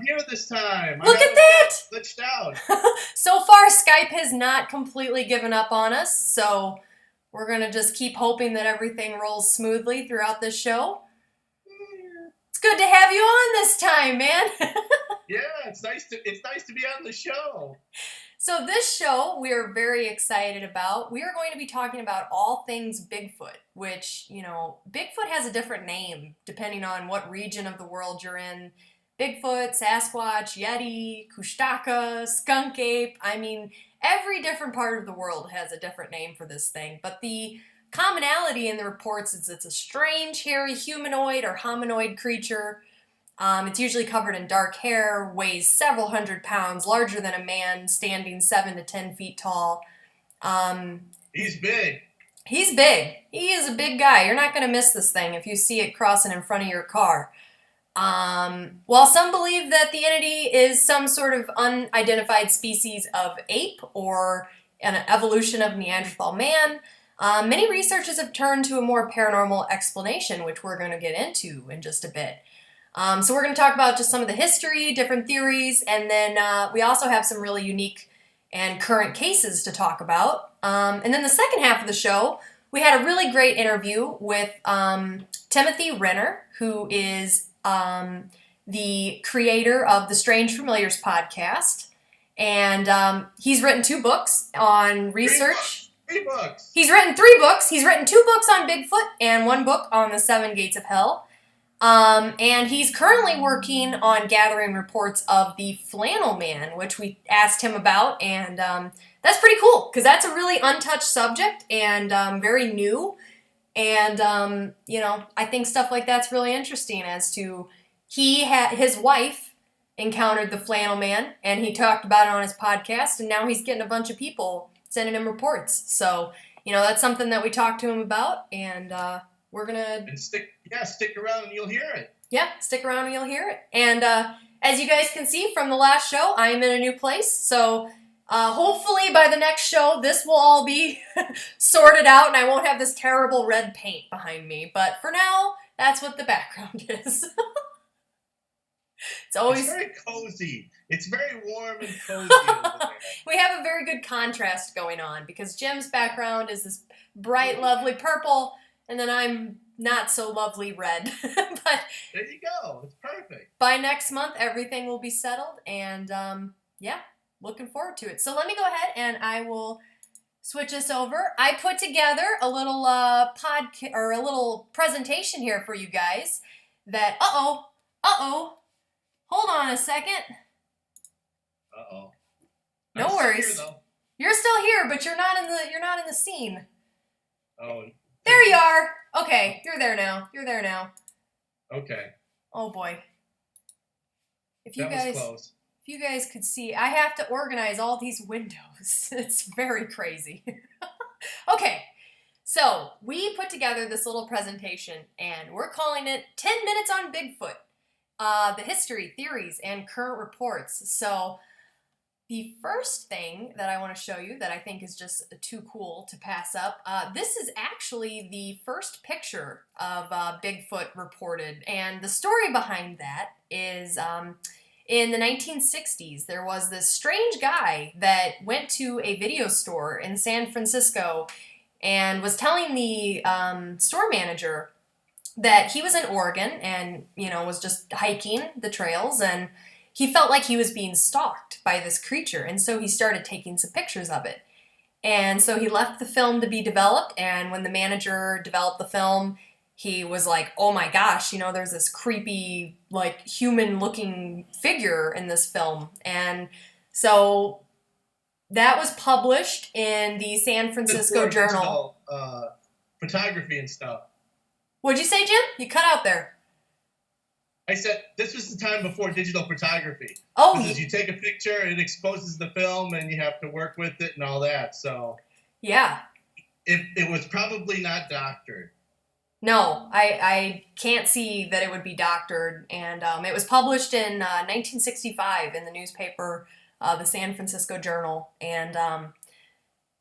here this time. Look at that! Glitched out. So far, Skype has not completely given up on us, so we're going to just keep hoping that everything rolls smoothly throughout this show. It's good to have you on this time, man. Yeah, it's nice to be on the show. So this show we're very excited about. We are going to be talking about all things Bigfoot, which, Bigfoot has a different name depending on what region of the world you're in. Bigfoot, Sasquatch, Yeti, Kooshtaka, Skunk Ape. I mean, every different part of the world has a different name for this thing. But the commonality in the reports is it's a strange, hairy humanoid or hominoid creature. It's usually covered in dark hair, weighs several hundred pounds, larger than a man, standing 7 to 10 feet tall. He's big. He's big. He is a big guy. You're not going to miss this thing if you see it crossing in front of your car. While some believe that the entity is some sort of unidentified species of ape or an evolution of Neanderthal man, many researchers have turned to a more paranormal explanation, which we're going to get into in just a bit. So we're going to talk about just some of the history, different theories, and then we also have some really unique and current cases to talk about. And then the second half of the show, we had a really great interview with Timothy Renner, who is the creator of the Strange Familiars podcast. And he's written 2 books on research. Three books. He's written 3 books. He's written 2 books on Bigfoot and 1 book on the 7 Gates of Hell. And he's currently working on gathering reports of the Flannel Man, which we asked him about, and that's pretty cool, because that's a really untouched subject, and very new, and, I think stuff like that's really interesting as to his wife encountered the Flannel Man, and he talked about it on his podcast, and now he's getting a bunch of people sending him reports, so, that's something that we talked to him about, and, we're going to... stick around and you'll hear it. Yeah, stick around and you'll hear it. And as you guys can see from the last show, I'm in a new place. So hopefully by the next show, this will all be sorted out and I won't have this terrible red paint behind me. But for now, that's what the background is. It's very cozy. It's very warm and cozy over there. We have a very good contrast going on because Jim's background is this bright, lovely purple, and then I'm not so lovely red. But there you go. It's perfect. By next month, everything will be settled, and looking forward to it. So let me go ahead and I will switch this over. I put together a little a little presentation here for you guys. That hold on a second. No worries. You're still here, but you're not in the scene. Oh. There you are. Okay, you're there now. Okay. Oh boy. If you was guys could see, I have to organize all these windows. It's very crazy. Okay. So, we put together this little presentation and we're calling it 10 Minutes on Bigfoot. The history, theories, and current reports. So, the first thing that I want to show you that I think is just too cool to pass up, this is actually the first picture of Bigfoot reported. And the story behind that is in the 1960s, there was this strange guy that went to a video store in San Francisco and was telling the store manager that he was in Oregon and, was just hiking the trails, and he felt like he was being stalked by this creature, and so he started taking some pictures of it. And so he left the film to be developed, and when the manager developed the film, he was like, oh my gosh, there's this creepy, human-looking figure in this film. And so that was published in the San Francisco Journal. Photography and stuff. What'd you say, Jim? You cut out there. I said this was the time before digital photography. Oh, because you take a picture, it exposes the film, and you have to work with it and all that. So yeah, it was probably not doctored. No, I can't see that it would be doctored, and it was published in 1965 in the newspaper, the San Francisco Journal, and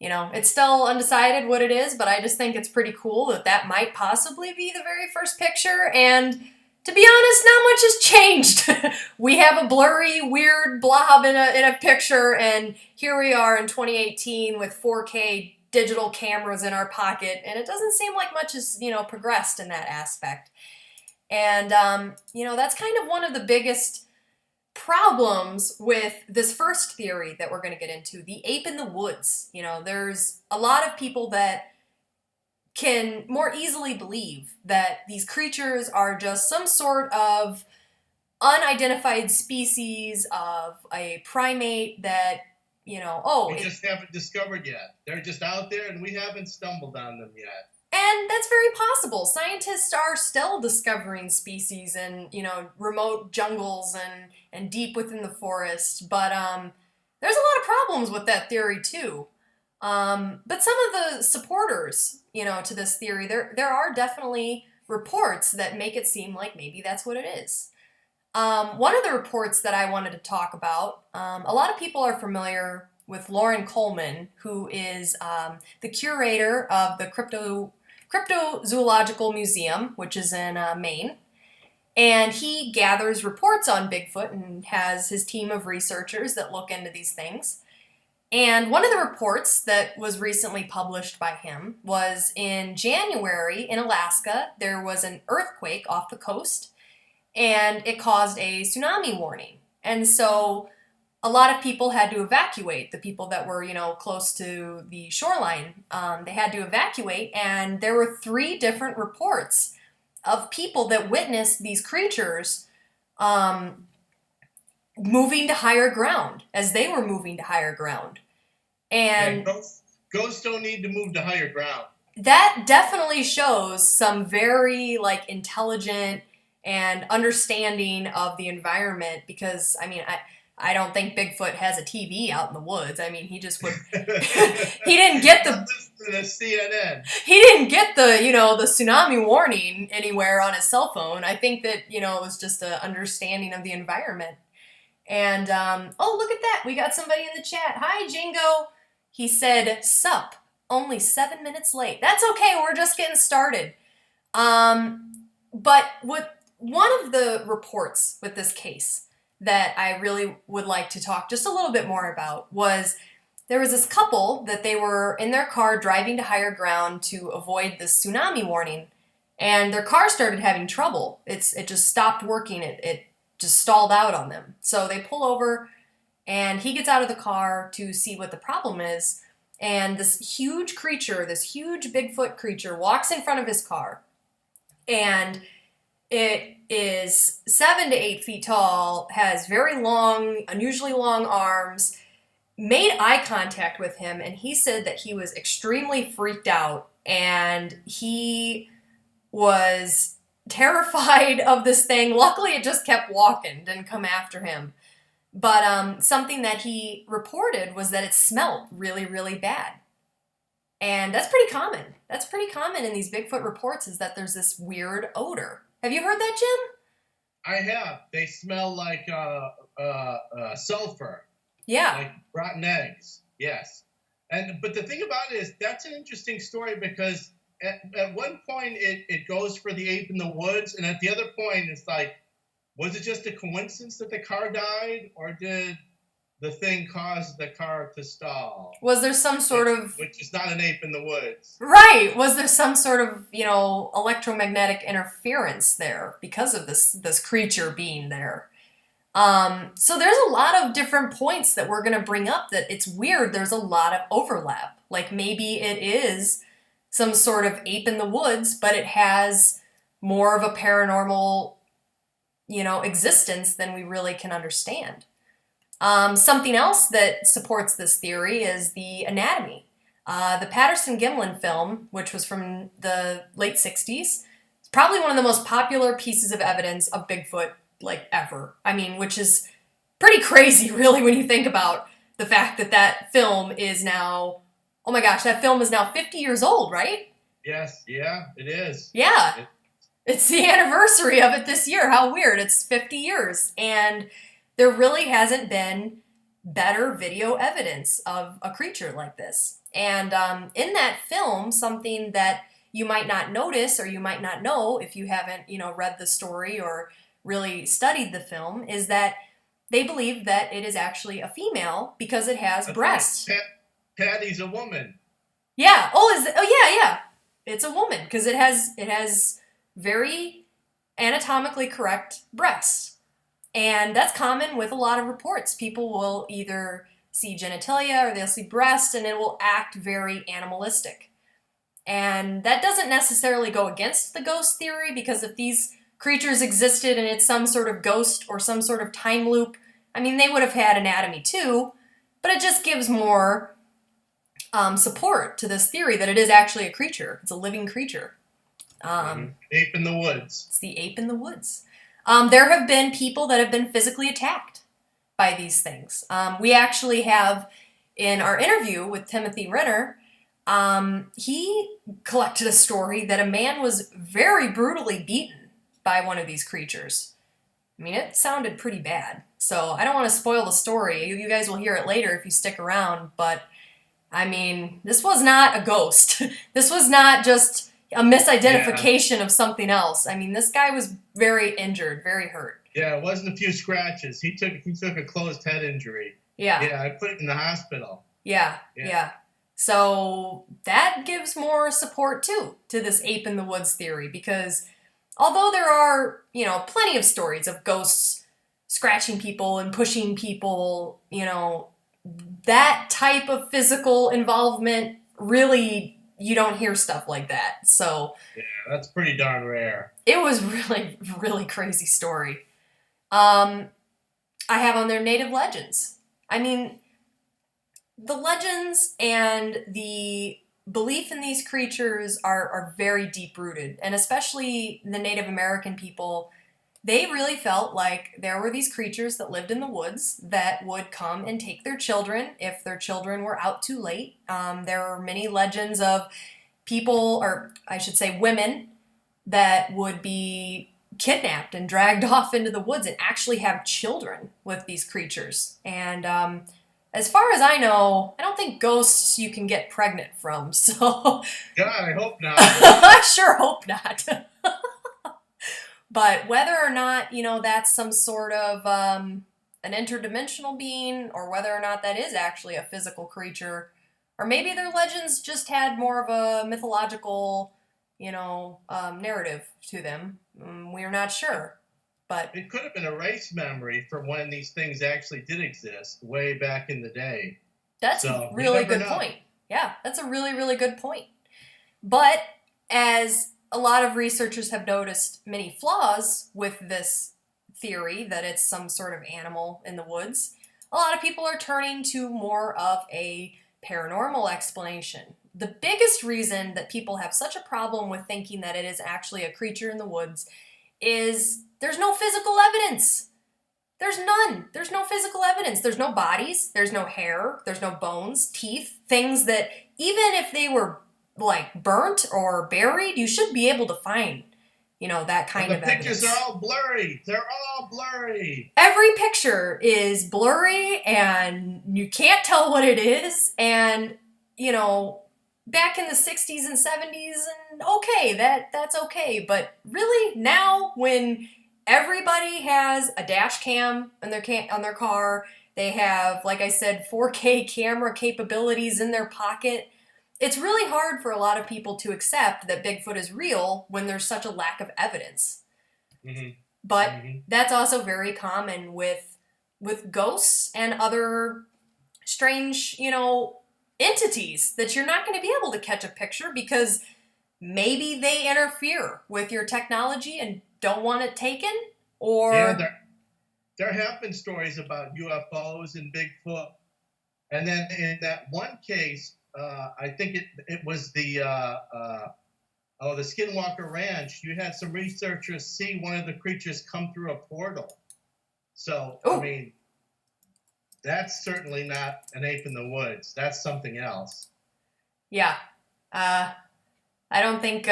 it's still undecided what it is, but I just think it's pretty cool that might possibly be the very first picture, and To be honest, not much has changed. We have a blurry, weird blob in a picture, and here we are in 2018 with 4K digital cameras in our pocket, and it doesn't seem like much has, progressed in that aspect. And, that's kind of one of the biggest problems with this first theory that we're going to get into, the ape in the woods. There's a lot of people that can more easily believe that these creatures are just some sort of unidentified species of a primate that, we just haven't discovered yet. They're just out there and we haven't stumbled on them yet. And that's very possible. Scientists are still discovering species in, remote jungles and deep within the forest. But there's a lot of problems with that theory too. But some of the supporters, to this theory, there are definitely reports that make it seem like maybe that's what it is. One of the reports that I wanted to talk about, a lot of people are familiar with Lauren Coleman, who is the curator of the Cryptozoological Museum, which is in Maine. And he gathers reports on Bigfoot and has his team of researchers that look into these things. And one of the reports that was recently published by him was in January in Alaska. There was an earthquake off the coast, and it caused a tsunami warning. And so a lot of people had to evacuate, the people that were, close to the shoreline. They had to evacuate, and there were 3 different reports of people that witnessed these creatures moving to higher ground, as they were moving to higher ground. And ghosts don't need to move to higher ground. That definitely shows some very intelligent and understanding of the environment, because I don't think Bigfoot has a TV out in the woods. He just would. He didn't get the CNN. He didn't get the the tsunami warning anywhere on his cell phone. I think that it was just an understanding of the environment. And oh, look at that! We got somebody in the chat. Hi, Jingo. He said, "Sup? Only 7 minutes late. That's okay. We're just getting started." But one of the reports with this case that I really would like to talk just a little bit more about was there was this couple that they were in their car driving to higher ground to avoid this tsunami warning, and their car started having trouble. It just stopped working. It just stalled out on them. So they pull over, and he gets out of the car to see what the problem is, and this huge creature, this huge Bigfoot creature, walks in front of his car, and it is 7 to 8 feet tall, has very long, unusually long arms, made eye contact with him, and he said that he was extremely freaked out, and he was terrified of this thing. Luckily, it just kept walking, didn't come after him. But something that he reported was that it smelled really, really bad. And that's pretty common. That's pretty common in these Bigfoot reports, is that there's this weird odor. Have you heard that, Jim? I have. They smell like sulfur. Yeah. Like rotten eggs. Yes. But the thing about it is, that's an interesting story, because at one point it goes for the ape in the woods, and at the other point it's like, was it just a coincidence that the car died, or did the thing cause the car to stall? Was there some sort of... Which is not an ape in the woods. Right. Was there some sort of, electromagnetic interference there because of this creature being there? So there's a lot of different points that we're going to bring up that it's weird. There's a lot of overlap. Like maybe it is some sort of ape in the woods, but it has more of a paranormal, existence than we really can understand. Something else that supports this theory is the anatomy. The Patterson-Gimlin film, which was from the late 60s, is probably one of the most popular pieces of evidence of Bigfoot, ever. Which is pretty crazy, really, when you think about the fact that that film is now, oh my gosh, that film is now 50 years old, right? Yes, yeah, it is. Yeah. It's the anniversary of it this year. How weird. It's 50 years. And there really hasn't been better video evidence of a creature like this. And in that film, something that you might not notice or you might not know if you haven't, read the story or really studied the film, is that they believe that it is actually a female because it has That's breasts. right. Patty's a woman. Yeah. Oh, yeah. It's a woman because it has very anatomically correct breasts. And that's common with a lot of reports. People will either see genitalia or they'll see breasts, and it will act very animalistic. And that doesn't necessarily go against the ghost theory, because if these creatures existed and it's some sort of ghost or some sort of time loop, I mean, they would have had anatomy too, but it just gives more support to this theory that it is actually a creature. It's a living creature. Ape in the woods. It's the ape in the woods. There have been people that have been physically attacked by these things. We actually have, in our interview with Timothy Renner, he collected a story that a man was very brutally beaten by one of these creatures. I mean, it sounded pretty bad. So I don't want to spoil the story. You guys will hear it later if you stick around. But, I mean, this was not a ghost. This was not just a misidentification of something else. I mean, this guy was very injured, very hurt. Yeah, it wasn't a few scratches. He took a closed head injury. Yeah, I put it in the hospital. Yeah. So that gives more support too to this ape in the woods theory, because although there are, plenty of stories of ghosts scratching people and pushing people, that type of physical involvement, really, you don't hear stuff like that. So yeah, that's pretty darn rare. It was really, really crazy story. I have on there native legends. I mean, the legends and the belief in these creatures are very deep-rooted, and especially the Native American people, they really felt like there were these creatures that lived in the woods that would come and take their children if their children were out too late. There are many legends of people, or I should say women, that would be kidnapped and dragged off into the woods and actually have children with these creatures. And as far as I know, I don't think ghosts you can get pregnant from, so... God, I hope not. I sure hope not. But whether or not, that's some sort of an interdimensional being, or whether or not that is actually a physical creature, or maybe their legends just had more of a mythological, narrative to them, we're not sure. But it could have been a race memory from when these things actually did exist way back in the day. That's a really good point. Yeah, that's a really, really good point. But as a lot of researchers have noticed many flaws with this theory that it's some sort of animal in the woods, a lot of people are turning to more of a paranormal explanation. The biggest reason that people have such a problem with thinking that it is actually a creature in the woods is there's no physical evidence. There's none. There's no physical evidence. There's no bodies. There's no hair. There's no bones, teeth, things that even if they were like burnt or buried, you should be able to find, that kind of evidence. The pictures are all blurry. They're all blurry. Every picture is blurry and you can't tell what it is. And, back in the 60s and 70s, and okay, that's okay. But really now, when everybody has a dash cam on their car, they have, like I said, 4K camera capabilities in their pocket, it's really hard for a lot of people to accept that Bigfoot is real when there's such a lack of evidence. Mm-hmm. But that's also very common with ghosts and other strange, entities that you're not going to be able to catch a picture because maybe they interfere with your technology and don't want it taken, or... Yeah, there have been stories about UFOs and Bigfoot. And then in that one case, I think it was the Skinwalker Ranch, you had some researchers see one of the creatures come through a portal. So, I mean... that's certainly not an ape in the woods. That's something else. Yeah. I don't think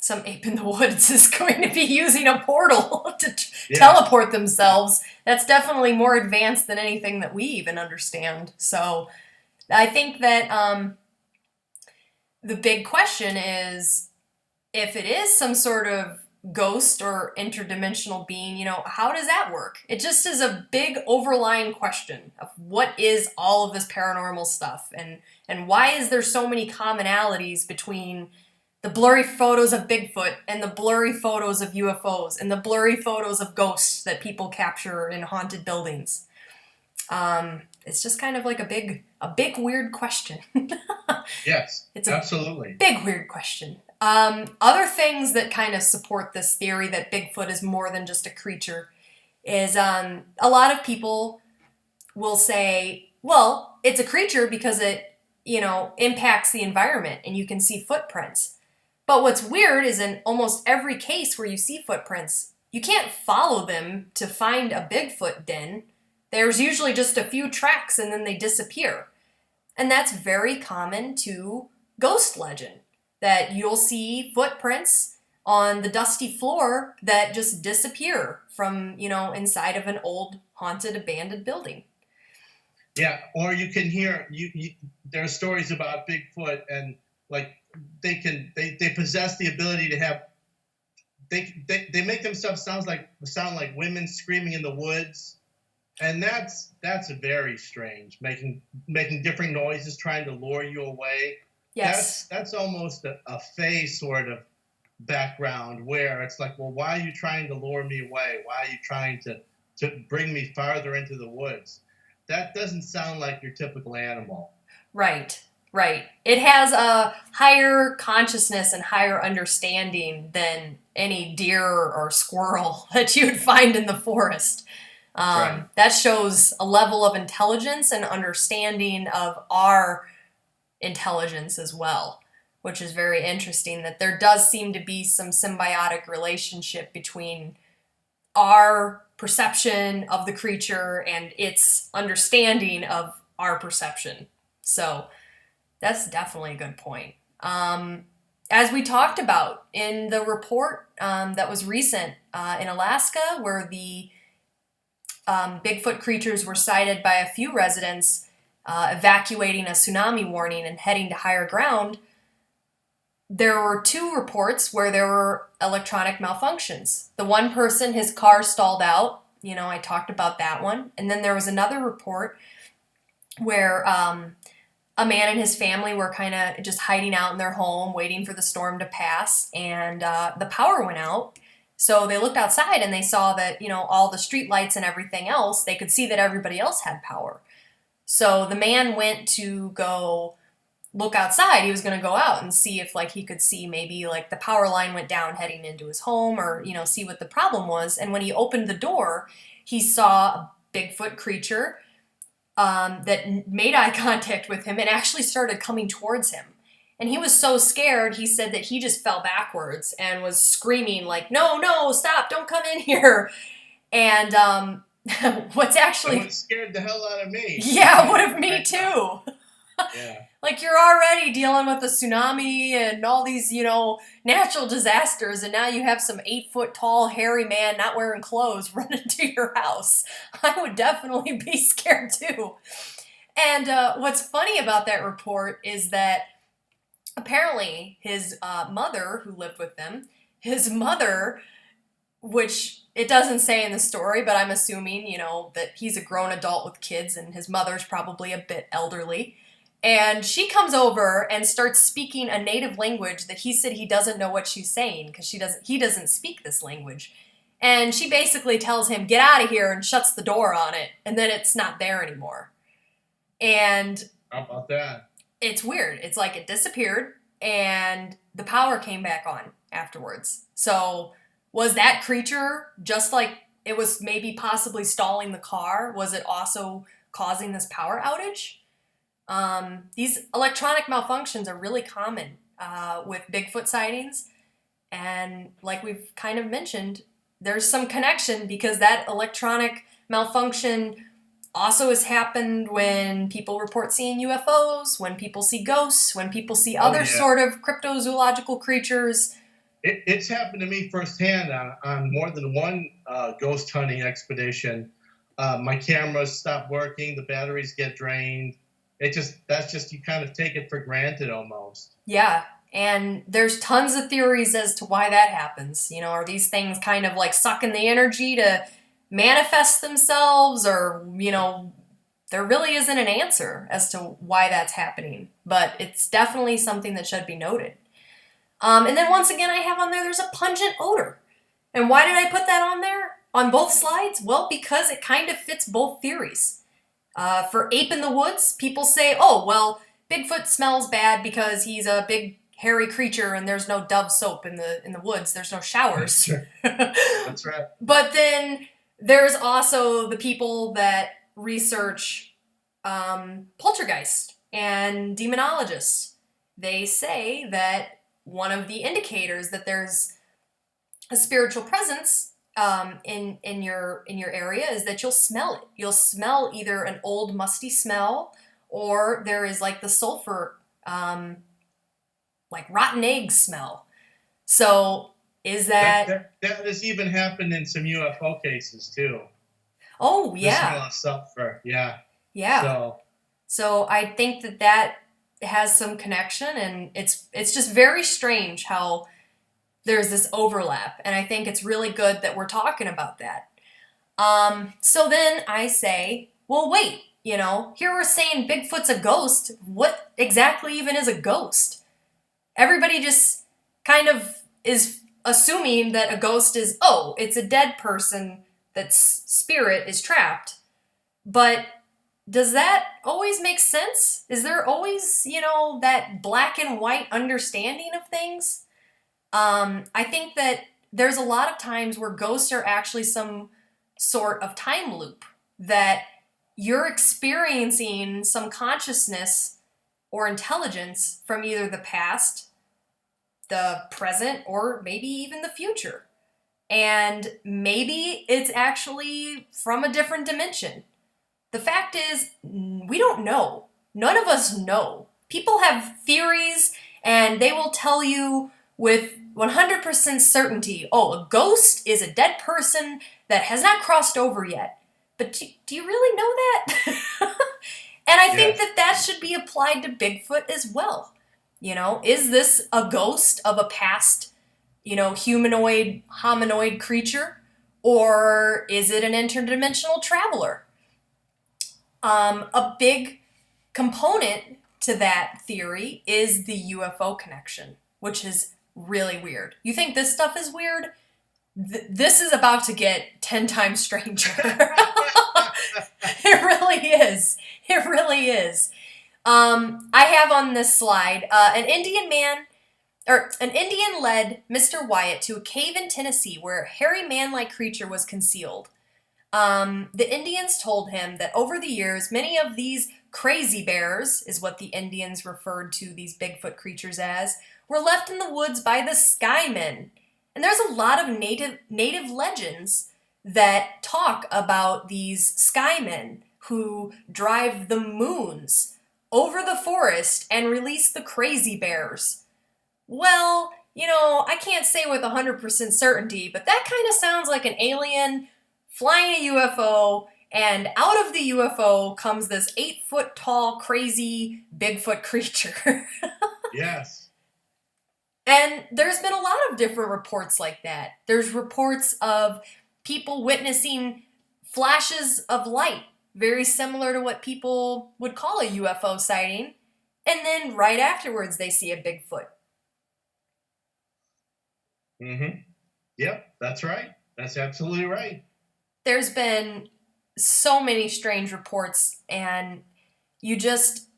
some ape in the woods is going to be using a portal to teleport themselves. That's definitely more advanced than anything that we even understand. So I think that the big question is, if it is some sort of ghost or interdimensional being, how does that work? It just is a big overlying question of what is all of this paranormal stuff, and why is there so many commonalities between the blurry photos of Bigfoot and the blurry photos of UFOs and the blurry photos of ghosts that people capture in haunted buildings. It's just kind of like a big weird question. Yes, it's absolutely. Big weird question. Other things that kind of support this theory that Bigfoot is more than just a creature is a lot of people will say, well, it's a creature because it, impacts the environment and you can see footprints. But what's weird is in almost every case where you see footprints, you can't follow them to find a Bigfoot den. There's usually just a few tracks and then they disappear. And that's very common to ghost legend, that you'll see footprints on the dusty floor that just disappear from, inside of an old haunted abandoned building. Yeah, or you can hear, there are stories about Bigfoot and like they possess the ability to have, they make themselves sound like women screaming in the woods. And that's very strange, making different noises, trying to lure you away. Yes. That's almost a Fae sort of background where it's like, well, why are you trying to lure me away? Why are you trying to bring me farther into the woods? That doesn't sound like your typical animal. Right. It has a higher consciousness and higher understanding than any deer or squirrel that you would find in the forest. Right. That shows a level of intelligence and understanding of our intelligence as well, which is very interesting, that there does seem to be some symbiotic relationship between our perception of the creature and its understanding of our perception. So that's definitely a good point. As we talked about in the report that was recent in Alaska, where the Bigfoot creatures were sighted by a few residents evacuating a tsunami warning and heading to higher ground, there were 2 reports where there were electronic malfunctions. The one person, his car stalled out. I talked about that one. And then there was another report where a man and his family were kind of just hiding out in their home, waiting for the storm to pass, and the power went out. So they looked outside and they saw that, all the street lights and everything else, they could see that everybody else had power. So the man went to go look outside. He was going to go out and see if he could see maybe the power line went down heading into his home, or, see what the problem was. And when he opened the door, he saw a Bigfoot creature that made eye contact with him and actually started coming towards him. And he was so scared, he said that he just fell backwards and was screaming no, stop, don't come in here. And what's actually... It would have scared the hell out of me. Yeah, it would have me too. Yeah. You're already dealing with a tsunami and all these, natural disasters, and now you have some 8-foot tall, hairy man not wearing clothes run into your house. I would definitely be scared too. And what's funny about that report is that apparently his mother, who lived with them, his mother, which it doesn't say in the story, but I'm assuming, that he's a grown adult with kids and his mother's probably a bit elderly. And she comes over and starts speaking a native language that he said he doesn't know what she's saying because he doesn't speak this language. And she basically tells him, get out of here, and shuts the door on it. And then it's not there anymore. And how about that? It's weird. It's like it disappeared and the power came back on afterwards. So was that creature just like it was maybe possibly stalling the car? Was it also causing this power outage? These electronic malfunctions are really common with Bigfoot sightings. And like we've kind of mentioned, there's some connection because that electronic malfunction also has happened when people report seeing UFOs, when people see ghosts, when people see other sort of cryptozoological creatures. It's happened to me firsthand on more than one ghost hunting expedition. My cameras stop working, the batteries get drained. That's just you kind of take it for granted almost. Yeah, And there's tons of theories as to why that happens. You know, are these things kind of like sucking the energy to manifest themselves, or, you know, there really isn't an answer as to why that's happening, but it's definitely something that should be noted. And then once again, I have on there's a pungent odor. And why did I put that on there on both slides? Well, because it kind of fits both theories. For ape in the woods, people say, oh, well, Bigfoot smells bad because he's a big hairy creature and there's no Dove soap in the woods. There's no showers. That's right. But then there's also the people that research poltergeist and demonologists. They say that one of the indicators that there's a spiritual presence in your area is that you'll smell it. You'll smell either an old musty smell, or there is like the sulfur, like rotten egg smell. So is that has even happened in some UFO cases too? Oh yeah, the smell of sulfur. Yeah. So I think that has some connection, and it's just very strange how there's this overlap, and I think it's really good that we're talking about that. So then I say, well, wait, you know, here we're saying Bigfoot's a ghost. What exactly even is a ghost? Everybody just kind of is assuming that a ghost is, oh, it's a dead person that's spirit is trapped. But does that always make sense? Is there always, you know, that black and white understanding of things? I think that there's a lot of times where ghosts are actually some sort of time loop, that you're experiencing some consciousness or intelligence from either the past, the present, or maybe even the future. And maybe it's actually from a different dimension. The fact is, we don't know. None of us know. People have theories, and they will tell you with 100% certainty, oh, a ghost is a dead person that has not crossed over yet. But do you really know that? And I think that should be applied to Bigfoot as well. You know, is this a ghost of a past, you know, humanoid, hominoid creature? Or is it an interdimensional traveler? A big component to that theory is the UFO connection, which is really weird. You think this stuff is weird? This is about to get 10 times stranger. It really is. It really is. I have on this slide an Indian led Mr. Wyatt to a cave in Tennessee where a hairy man-like creature was concealed. The Indians told him that over the years, many of these crazy bears, is what the Indians referred to these Bigfoot creatures as, were left in the woods by the Skymen. And there's a lot of native legends that talk about these Skymen who drive the moons over the forest and release the crazy bears. Well, you know, I can't say with 100% certainty, but that kind of sounds like an alien flying a UFO, and out of the UFO comes this 8-foot tall, crazy Bigfoot creature. Yes. And there's been a lot of different reports like that. There's reports of people witnessing flashes of light, very similar to what people would call a UFO sighting, and then right afterwards they see a Bigfoot. Mm-hmm. Yep, that's right. That's absolutely right. There's been so many strange reports, and you just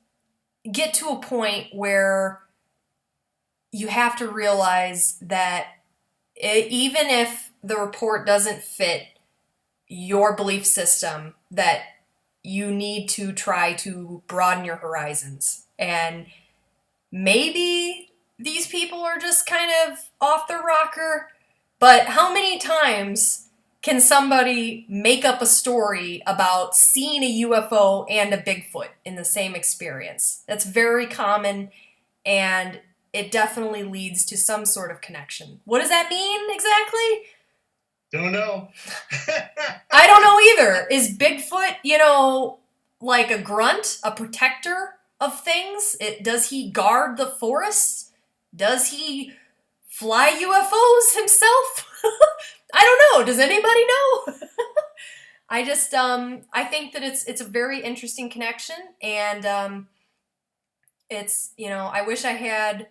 get to a point where you have to realize that even if the report doesn't fit your belief system, that you need to try to broaden your horizons. And maybe these people are just kind of off their rocker, but how many times can somebody make up a story about seeing a UFO and a Bigfoot in the same experience? That's very common, and it definitely leads to some sort of connection. What does that mean exactly? Don't know. I don't know either. Is Bigfoot, you know, like a grunt, a protector of things? Does he guard the forest? Does he fly UFOs himself? I don't know. Does anybody know? I just I think that it's a very interesting connection, and it's, I wish I had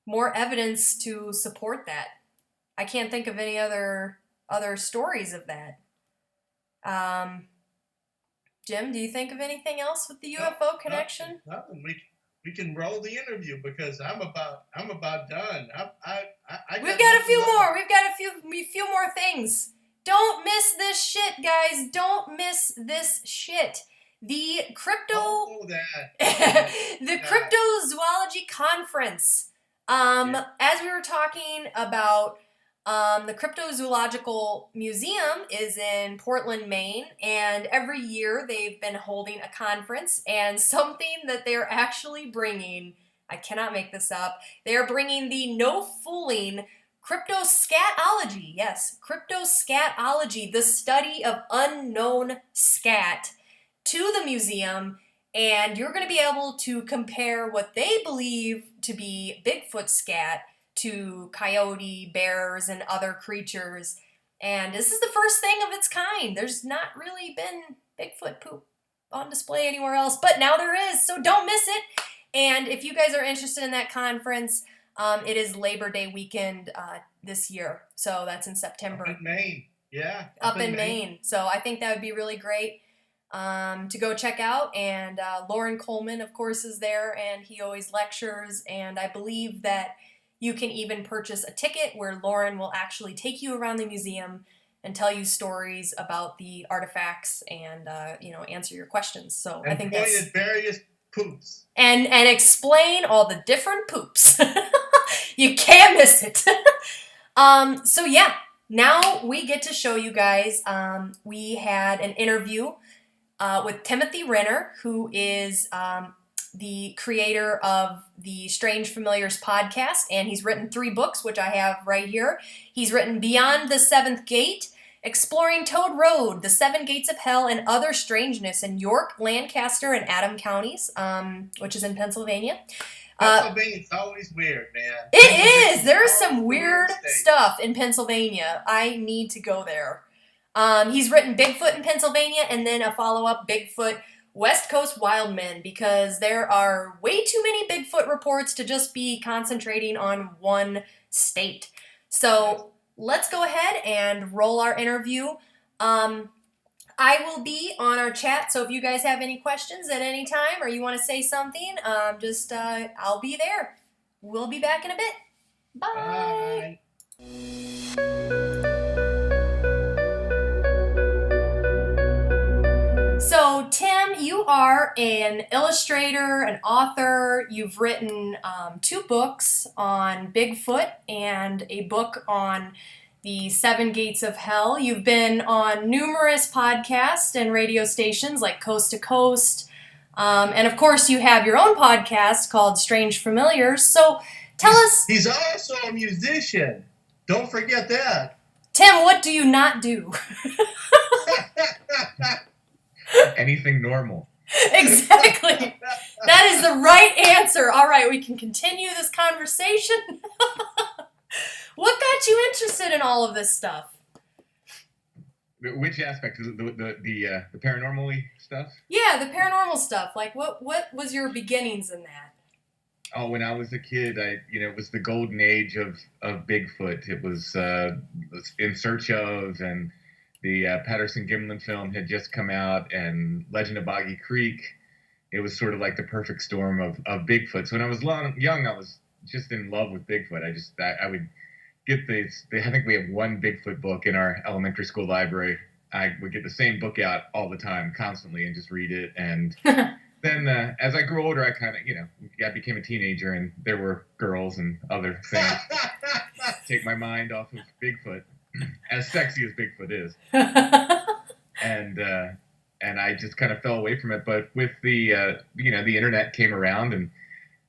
more evidence to support that. I can't think of any other stories of that. Jim, do you think of anything else with the UFO connection? Nothing. We can roll the interview because I'm about done. We've got a few more. We've got a few more things. Don't miss this shit, guys. Don't miss this shit. The the Cryptozoology Conference. As we were talking about, the Cryptozoological Museum is in Portland, Maine, and every year they've been holding a conference, and something that they're actually bringing, I cannot make this up, they're bringing the no fooling Cryptoscatology. Yes, Cryptoscatology, the study of unknown scat, to the museum, and you're going to be able to compare what they believe to be Bigfoot scat to coyote, bears, and other creatures. And this is the first thing of its kind. There's not really been Bigfoot poop on display anywhere else, but now there is, so don't miss it. And if you guys are interested in that conference, it is Labor Day weekend this year, so that's in September. Up in Maine, yeah. Up in Maine. So I think that would be really great to go check out. And Lauren Coleman, of course, is there, and he always lectures, and I believe that you can even purchase a ticket where Lauren will actually take you around the museum and tell you stories about the artifacts and answer your questions. So and I think point that's at various poops and explain all the different poops. You can't miss it. So yeah, now we get to show you guys. We had an interview with Timothy Renner, who is the creator of the Strange Familiars podcast, and he's written 3 books, which I have right here. He's written Beyond the Seventh Gate, Exploring Toad Road, The 7 Gates of Hell, and Other Strangeness in York, Lancaster, and Adams counties, which is in Pennsylvania. Pennsylvania's always weird, man. It is! There's some weird stuff in Pennsylvania. I need to go there. He's written Bigfoot in Pennsylvania, and then a follow-up, Bigfoot West Coast Wildmen, because there are way too many Bigfoot reports to just be concentrating on one state. So let's go ahead and roll our interview. I will be on our chat, so if you guys have any questions at any time or you want to say something, I'll be there. We'll be back in a bit. Bye. So, Tim, you are an illustrator, an author. You've written 2 books on Bigfoot and a book on the 7 Gates of Hell. You've been on numerous podcasts and radio stations like Coast to Coast. And, of course, you have your own podcast called Strange Familiars. So, tell us... He's also a musician. Don't forget that. Tim, what do you not do? Anything normal. Exactly. That is the right answer. All right, we can continue this conversation. What got you interested in all of this stuff? Which aspect? The paranormal stuff? Yeah, the paranormal stuff. Like, what was your beginnings in that? Oh, when I was a kid, it was the golden age of Bigfoot. It was In Search Of, and the Patterson Gimlin film had just come out, and Legend of Boggy Creek. It was sort of like the perfect storm of Bigfoot. So when I was young, I was just in love with Bigfoot. I would get I think we have one Bigfoot book in our elementary school library. I would get the same book out all the time, constantly, and just read it. And then as I grew older, I kind of, I became a teenager, and there were girls and other things to take my mind off of Bigfoot. As sexy as Bigfoot is. And I just kind of fell away from it. But with the internet came around, and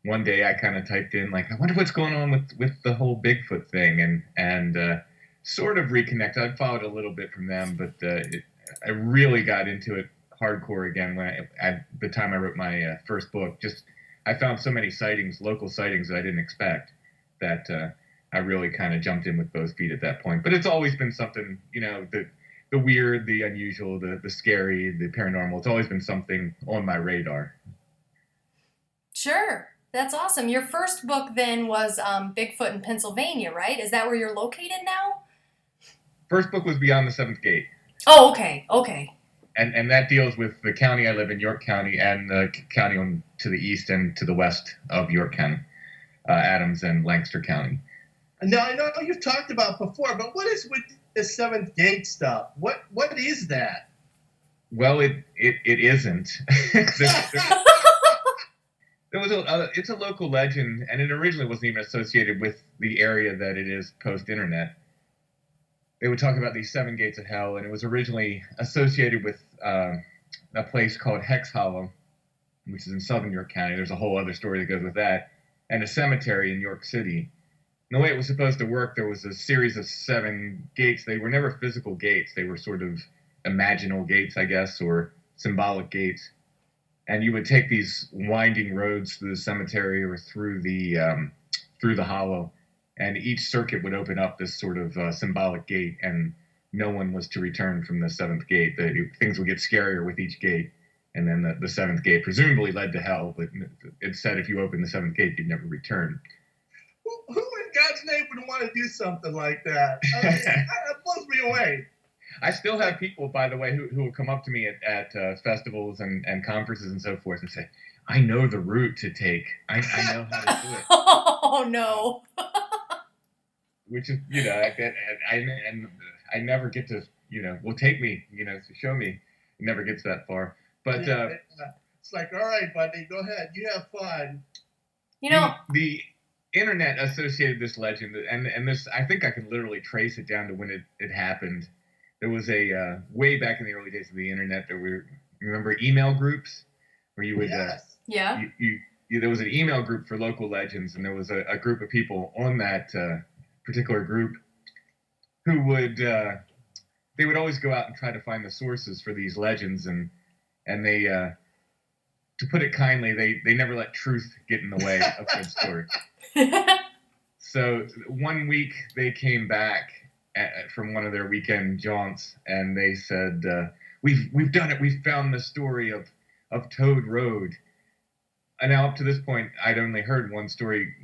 one day I kind of typed in, like, I wonder what's going on with the whole Bigfoot thing, and sort of reconnected. I followed a little bit from them, but I really got into it hardcore again at the time I wrote my first book. I found so many local sightings that I didn't expect. that I really kind of jumped in with both feet at that point. But it's always been something, the weird, the unusual, the scary, the paranormal. It's always been something on my radar. Sure. That's awesome. Your first book then was Bigfoot in Pennsylvania, right? Is that where you're located now? First book was Beyond the Seventh Gate. Oh, okay. Okay. And that deals with the county I live in, York County, and the county to the east and to the west of York County, Adams and Lancaster County. Now, I know you've talked about before, but what is with the Seventh Gate stuff? What is that? Well, it isn't. It's a local legend, and it originally wasn't even associated with the area that it is post-internet. They would talk about these 7 gates of hell, and it was originally associated with a place called Hex Hollow, which is in southern York County. There's a whole other story that goes with that, and a cemetery in York City. And the way it was supposed to work, there was a series of 7 gates. They were never physical gates. They were sort of imaginal gates, I guess, or symbolic gates. And you would take these winding roads through the cemetery or through the hollow, and each circuit would open up this sort of symbolic gate, and no one was to return from the 7th gate. Things would get scarier with each gate, and then the 7th gate presumably led to hell, but it said if you opened the 7th gate, you'd never return. Who in God's name would want to do something like that? I mean, that blows me away. I still have people, by the way, who will come up to me at festivals and conferences and so forth and say, I know the route to take. I know how to do it. Oh, no. Which is, I never get to, well, take me, to show me. It never gets that far. But it's like, all right, buddy, go ahead. You have fun. The internet associated this legend, and this, I think I can literally trace it down to when it happened. There was a, way back in the early days of the internet, remember email groups? Where you would, yes. Yeah. There was an email group for local legends, and there was a group of people on that particular group who would they would always go out and try to find the sources for these legends, and they to put it kindly, they never let truth get in the way of good story. So one week they came back from one of their weekend jaunts, and they said, we've done it, we've found the story of Toad Road. And now up to this point, I'd only heard one story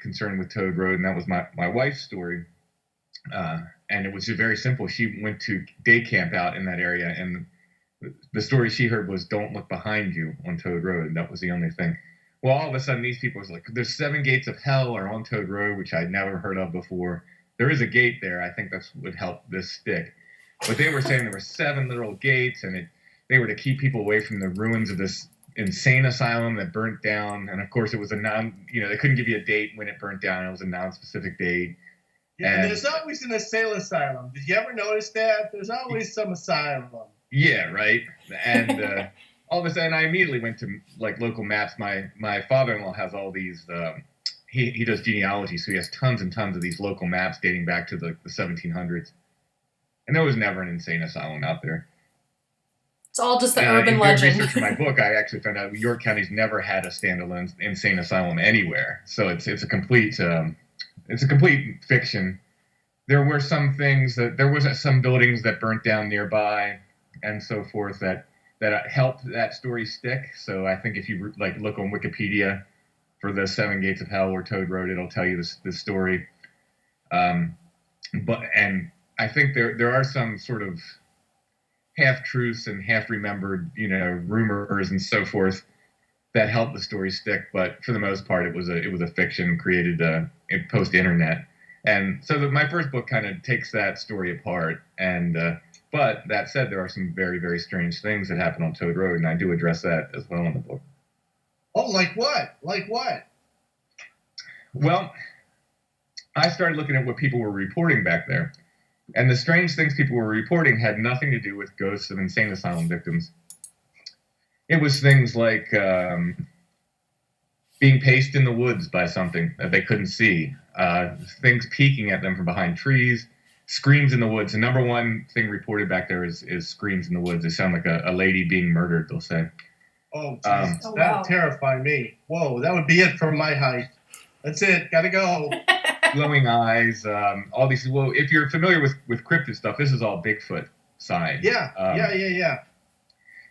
concerned with Toad Road, and that was my wife's story. And it was just very simple. She went to day camp out in that area, and the story she heard was don't look behind you on Toad Road. That was the only thing. Well, all of a sudden, these people was like, there's 7 gates of hell are on Toad Road, which I'd never heard of before. There is a gate there. I think that's what would help this stick. But they were saying there were 7 literal gates, and they were to keep people away from the ruins of this insane asylum that burnt down. And of course, it was they couldn't give you a date when it burnt down. It was a non-specific date. Yeah, and there's always an insane asylum. Did you ever notice that? There's always some asylum. Yeah, right. And all of a sudden, I immediately went to local maps. My father-in-law has all these. He does genealogy, so he has tons and tons of these local maps dating back to the 1700s. And there was never an insane asylum out there. It's all just the urban legend. In research for my book, I actually found out York County's never had a standalone insane asylum anywhere. So it's a complete fiction. There were some things there was some buildings that burnt down nearby and so forth that helped that story stick. So I think if you look on Wikipedia for the 7 Gates of Hell or Toad Road, it'll tell you this story. And I think there are some sort of half-truths and half-remembered, rumors and so forth that help the story stick. But for the most part, it was a fiction created post-internet. And so my first book kind of takes that story apart. And but that said, there are some very, very strange things that happen on Toad Road, and I do address that as well in the book. Oh, like what? Like what? Well, I started looking at what people were reporting back there. And the strange things people were reporting had nothing to do with ghosts of insane asylum victims. It was things like being paced in the woods by something that they couldn't see, things peeking at them from behind trees, screams in the woods. The number one thing reported back there is screams in the woods. They sound like a lady being murdered, they'll say. Oh, geez. That would terrify me. Whoa, that would be it for my height. That's it. Gotta go. glowing eyes, all these. Well, if you're familiar with cryptid stuff, this is all Bigfoot side. Yeah. Yeah.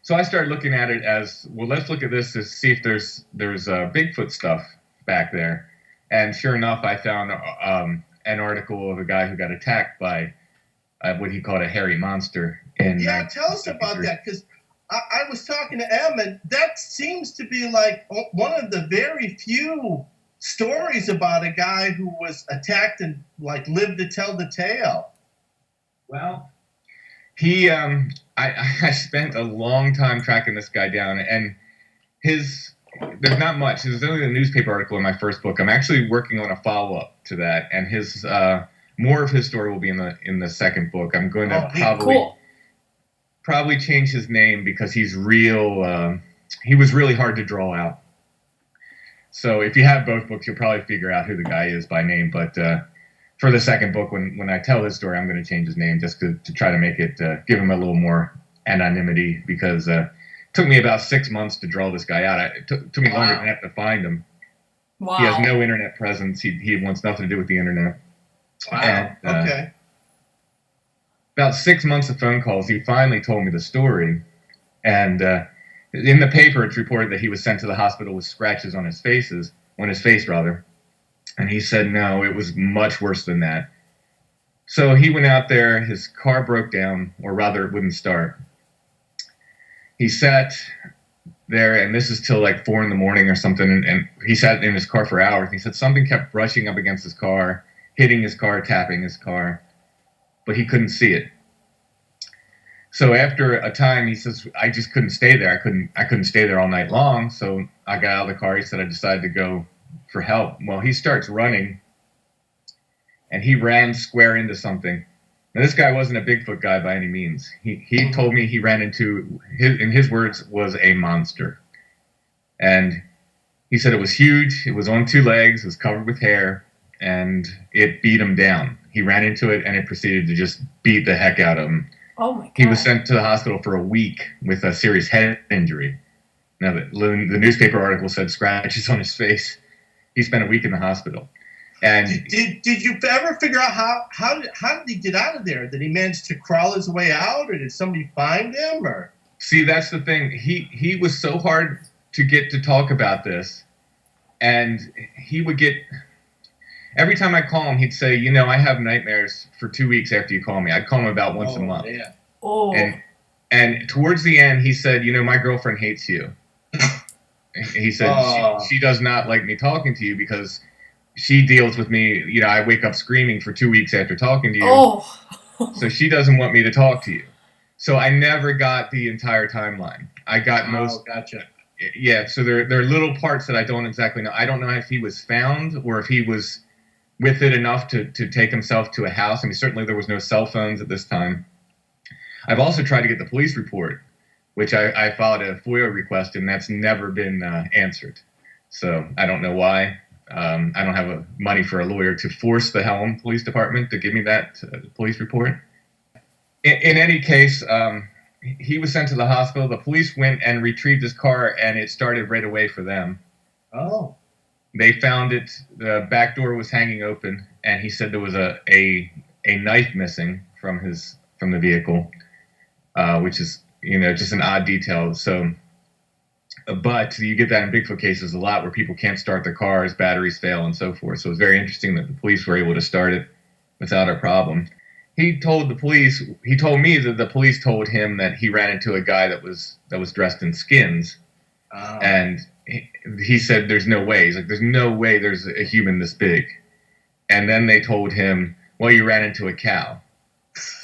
So I started looking at it as, well, let's look at this to see if there's Bigfoot stuff back there. And sure enough, I found an article of a guy who got attacked by what he called a hairy monster. Yeah, tell us about that, because I was talking to Em, and that seems to be like one of the very few stories about a guy who was attacked and like lived to tell the tale. Well, he, I spent a long time tracking this guy down, and there's not much. There's only a newspaper article in my first book. I'm actually working on a follow-up to that, and more of his story will be in the second book. I'm going to probably change his name because he was really hard to draw out. So if you have both books, you'll probably figure out who the guy is by name, but for the second book, when I tell his story, I'm going to change his name just to try to make it, give him a little more anonymity, because it took me about 6 months to draw this guy out. It took me longer than that to find him. Wow. He has no internet presence. He wants nothing to do with the internet. Wow. And, Okay. About 6 months of phone calls, he finally told me the story. And in the paper, it's reported that he was sent to the hospital with scratches on his face. And he said, no, it was much worse than that. So he went out there, his car broke down, or rather it wouldn't start. He sat there, and this is till like 4 a.m. or something, and he sat in his car for hours. He said something kept brushing up against his car, hitting his car, tapping his car, but he couldn't see it. So after a time, he says, I just couldn't stay there. I couldn't stay there all night long. So I got out of the car. He said, I decided to go for help. Well, he starts running, and he ran square into something. Now, this guy wasn't a Bigfoot guy by any means. He told me he ran into, in his words, was a monster. And he said it was huge. It was on 2 legs. It was covered with hair, and it beat him down. He ran into it, and it proceeded to just beat the heck out of him. Oh my God. He was sent to the hospital for a week with a serious head injury. Now, the newspaper article said scratches on his face. He spent a week in the hospital. And did you ever figure out how did he get out of there? Did he manage to crawl his way out, or did somebody find him? Or see, that's the thing. He was so hard to get to talk about this, and he would get. Every time I call him, he'd say, I have nightmares for 2 weeks after you call me. I'd call him about once a month. Yeah. Oh. And towards the end, he said, my girlfriend hates you. He said, she does not like me talking to you because she deals with me. I wake up screaming for 2 weeks after talking to you. Oh. So she doesn't want me to talk to you. So I never got the entire timeline. I got most. Gotcha. Yeah, so there are little parts that I don't exactly know. I don't know if he was found or if he was with it enough to take himself to a house. I mean, certainly there was no cell phones at this time. I've also tried to get the police report, which I filed a FOIA request, and that's never been answered. So I don't know why. I don't have money for a lawyer to force the Helm Police Department to give me that police report. In any case, he was sent to the hospital. The police went and retrieved his car, and it started right away for them. Oh. They found it. The back door was hanging open, and he said there was a knife missing from the vehicle, which is just an odd detail. So, but you get that in Bigfoot cases a lot, where people can't start their cars, batteries fail, and so forth. So it's very interesting that the police were able to start it without a problem. He told me that the police told him that he ran into a guy that was dressed in skins, and he said, there's no way. He's like, there's no way there's a human this big. And then they told him, well, you ran into a cow.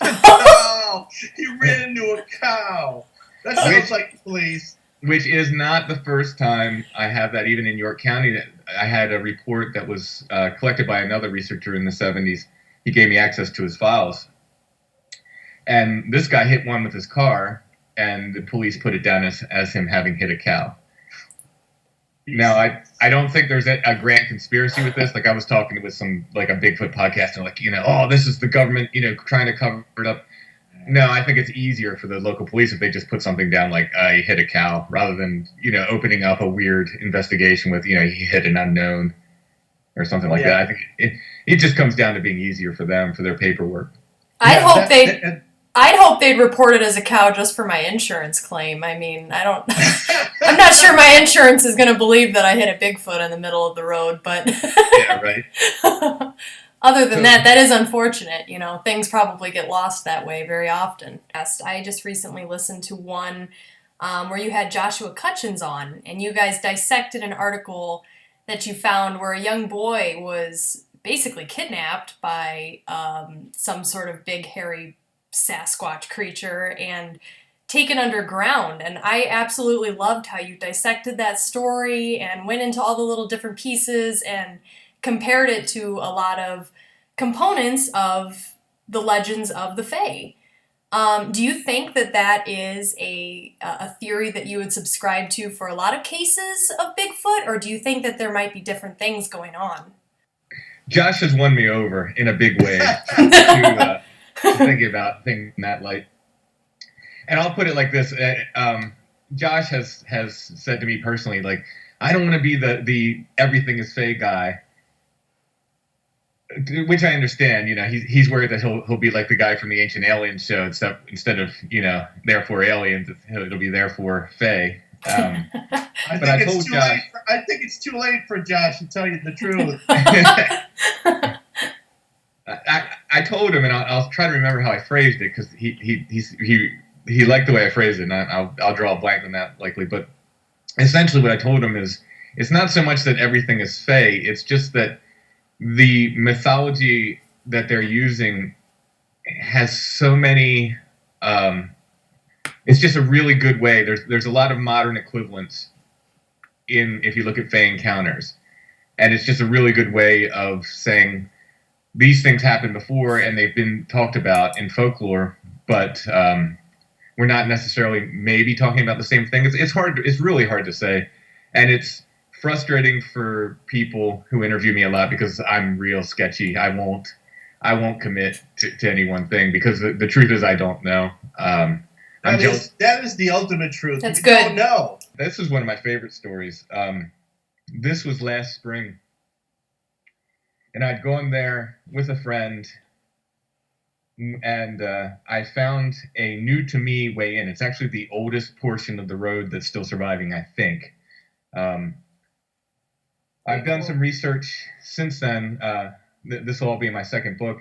Oh, he ran into a cow. That sounds like the police. Which is not the first time I have that. Even in York County, I had a report that was collected by another researcher in the 70s. He gave me access to his files. And this guy hit one with his car, and the police put it down as him having hit a cow. Now, I don't think there's a grand conspiracy with this. Like, I was talking with some, like, a Bigfoot podcast, and like, this is the government, trying to cover it up. No, I think it's easier for the local police if they just put something down like, he hit a cow, rather than, opening up a weird investigation with, he hit an unknown. or something like that. I think it just comes down to being easier for them for their paperwork. I'd hope they'd report it as a cow just for my insurance claim. I mean, I'm not sure my insurance is going to believe that I hit a Bigfoot in the middle of the road, but yeah, right. Other than that is unfortunate. Things probably get lost that way very often. I just recently listened to one where you had Joshua Cutchins on, and you guys dissected an article that you found where a young boy was basically kidnapped by some sort of big, hairy Sasquatch creature and taken underground. And I absolutely loved how you dissected that story and went into all the little different pieces and compared it to a lot of components of the legends of the Fae. Do you think that is a theory that you would subscribe to for a lot of cases of Bigfoot, or do you think that there might be different things going on? Josh has won me over in a big way to thinking about things in that light. And I'll put it like this. Josh has said to me personally, like, I don't want to be the everything is Fae guy, which I understand. He's worried that he'll be like the guy from the Ancient Aliens show, instead of therefore aliens, it'll be therefore Fae. I think it's too late for Josh, to tell you the truth. I told him, and I'll try to remember how I phrased it, because he liked the way I phrased it, and I'll draw a blank on that likely. But essentially, what I told him is, it's not so much that everything is Fae; it's just that the mythology that they're using has so many. It's just a really good way. There's a lot of modern equivalents if you look at Fae encounters, and it's just a really good way of saying these things happened before and they've been talked about in folklore, but we're not necessarily maybe talking about the same thing. It's hard. It's really hard to say, and it's frustrating for people who interview me a lot because I'm real sketchy. I won't commit to any one thing because the truth is I don't know. That is the ultimate truth. That's good. Don't know. This is one of my favorite stories. This was last spring, and I'd gone there with a friend, and I found a new to me way in. It's actually the oldest portion of the road that's still surviving, I think. I've done some research since then. This will all be in my second book.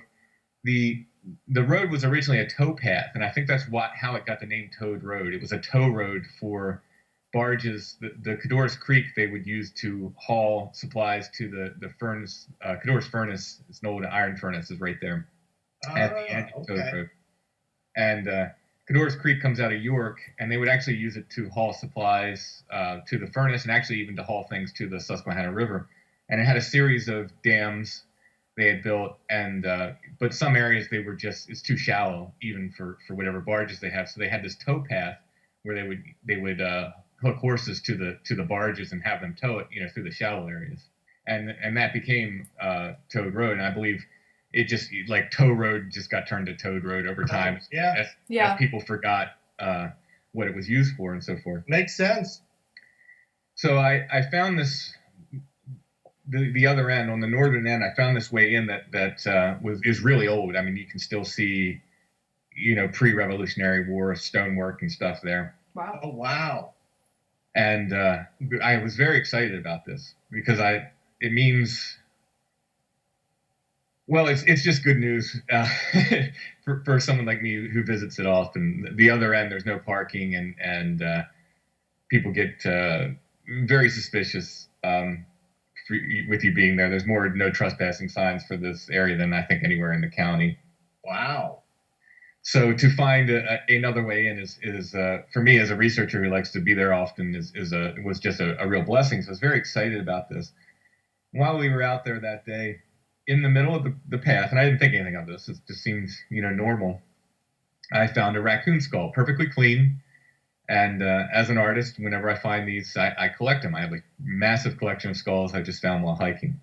The road was originally a tow path, and I think that's how it got the name Toad Road. It was a tow road for barges. The Cador's Creek they would use to haul supplies to the furnace. Cador's Furnace, it's an old iron furnace, is right there at the end of Toad Road. And Cador's Creek comes out of York, and they would actually use it to haul supplies to the furnace, and actually even to haul things to the Susquehanna River. And it had a series of dams they had built, and but some areas it's too shallow even for whatever barges they have. So they had this tow path where they would hook horses to the barges and have them tow it through the shallow areas, and that became Toad Road. And I believe it just like Tow Road just got turned to Toad Road over time. As people forgot what it was used for and so forth. Makes sense. So I found this. The other end, on the northern end, I found this way in that is really old. I mean, you can still see, pre-Revolutionary War stonework and stuff there. Wow! Oh, wow! And I was very excited about this because it means, well, it's just good news for someone like me who visits it often. The other end, there's no parking, and people get very suspicious. With you being there, there's more no trespassing signs for this area than I think anywhere in the county. Wow! So to find another way in is for me as a researcher who likes to be there often was just a real blessing. So I was very excited about this. While we were out there that day, in the middle of the path, and I didn't think anything of this. It just seems normal. I found a raccoon skull, perfectly clean. And as an artist, whenever I find these, I collect them. I have a massive collection of skulls I just found while hiking.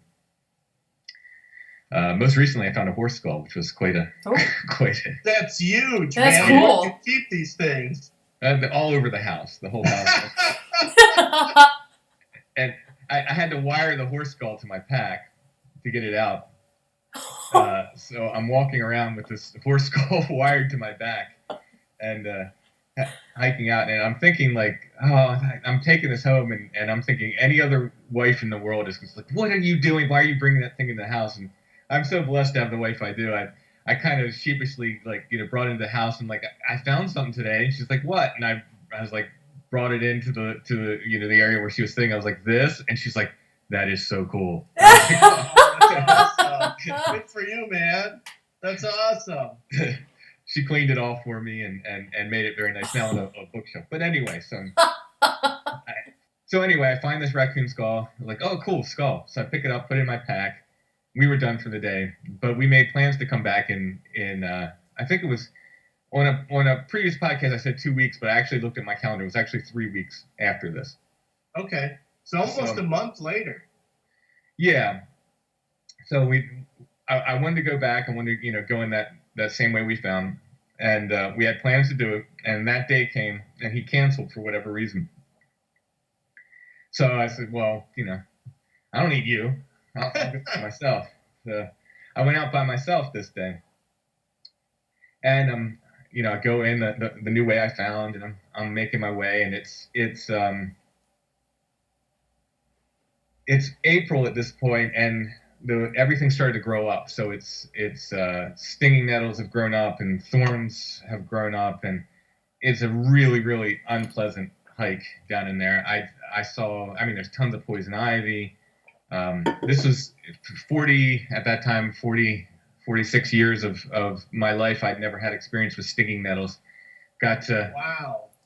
Most recently, I found a horse skull, which was quite a. That's huge. That's man. cool. You keep these things all over the house, the whole house. And I had to wire the horse skull to my pack, to get it out. So I'm walking around with this horse skull wired to my back and hiking out. And I'm thinking like, oh, I'm taking this home. And I'm thinking any other wife in the world is just like, what are you doing? Why are you bringing that thing in the house? And I'm so blessed to have the wife I do. I kind of sheepishly like, brought it into the house and like, I found something today. And she's like, what? And I was like, brought it into the the area where she was sitting. I was like, this, and she's like, that is so cool. Awesome. Good for you, man. That's awesome. She cleaned it all for me and made it very nice. Now in a bookshelf. But anyway, so anyway, I find this raccoon skull. I'm like, oh, cool, skull. So I pick it up, put it in my pack. We were done for the day, but we made plans to come back in I think it was on a previous podcast I said 2 weeks, but I actually looked at my calendar. It was actually 3 weeks after this. Okay. So almost a month later. Yeah. So I wanted to go back. I wanted to, go in that same way we found. And we had plans to do it. And that day came, and he canceled for whatever reason. So I said, well, I don't need you. I'll go by myself. So I went out by myself this day. And, I go in the new way I found, and I'm making my way. And it's April at this point, and everything started to grow up. So it's stinging nettles have grown up and thorns have grown up, and it's a really, really unpleasant hike down in there. I saw, there's tons of poison ivy. This was 46 years of my life. I'd never had experience with stinging nettles. Got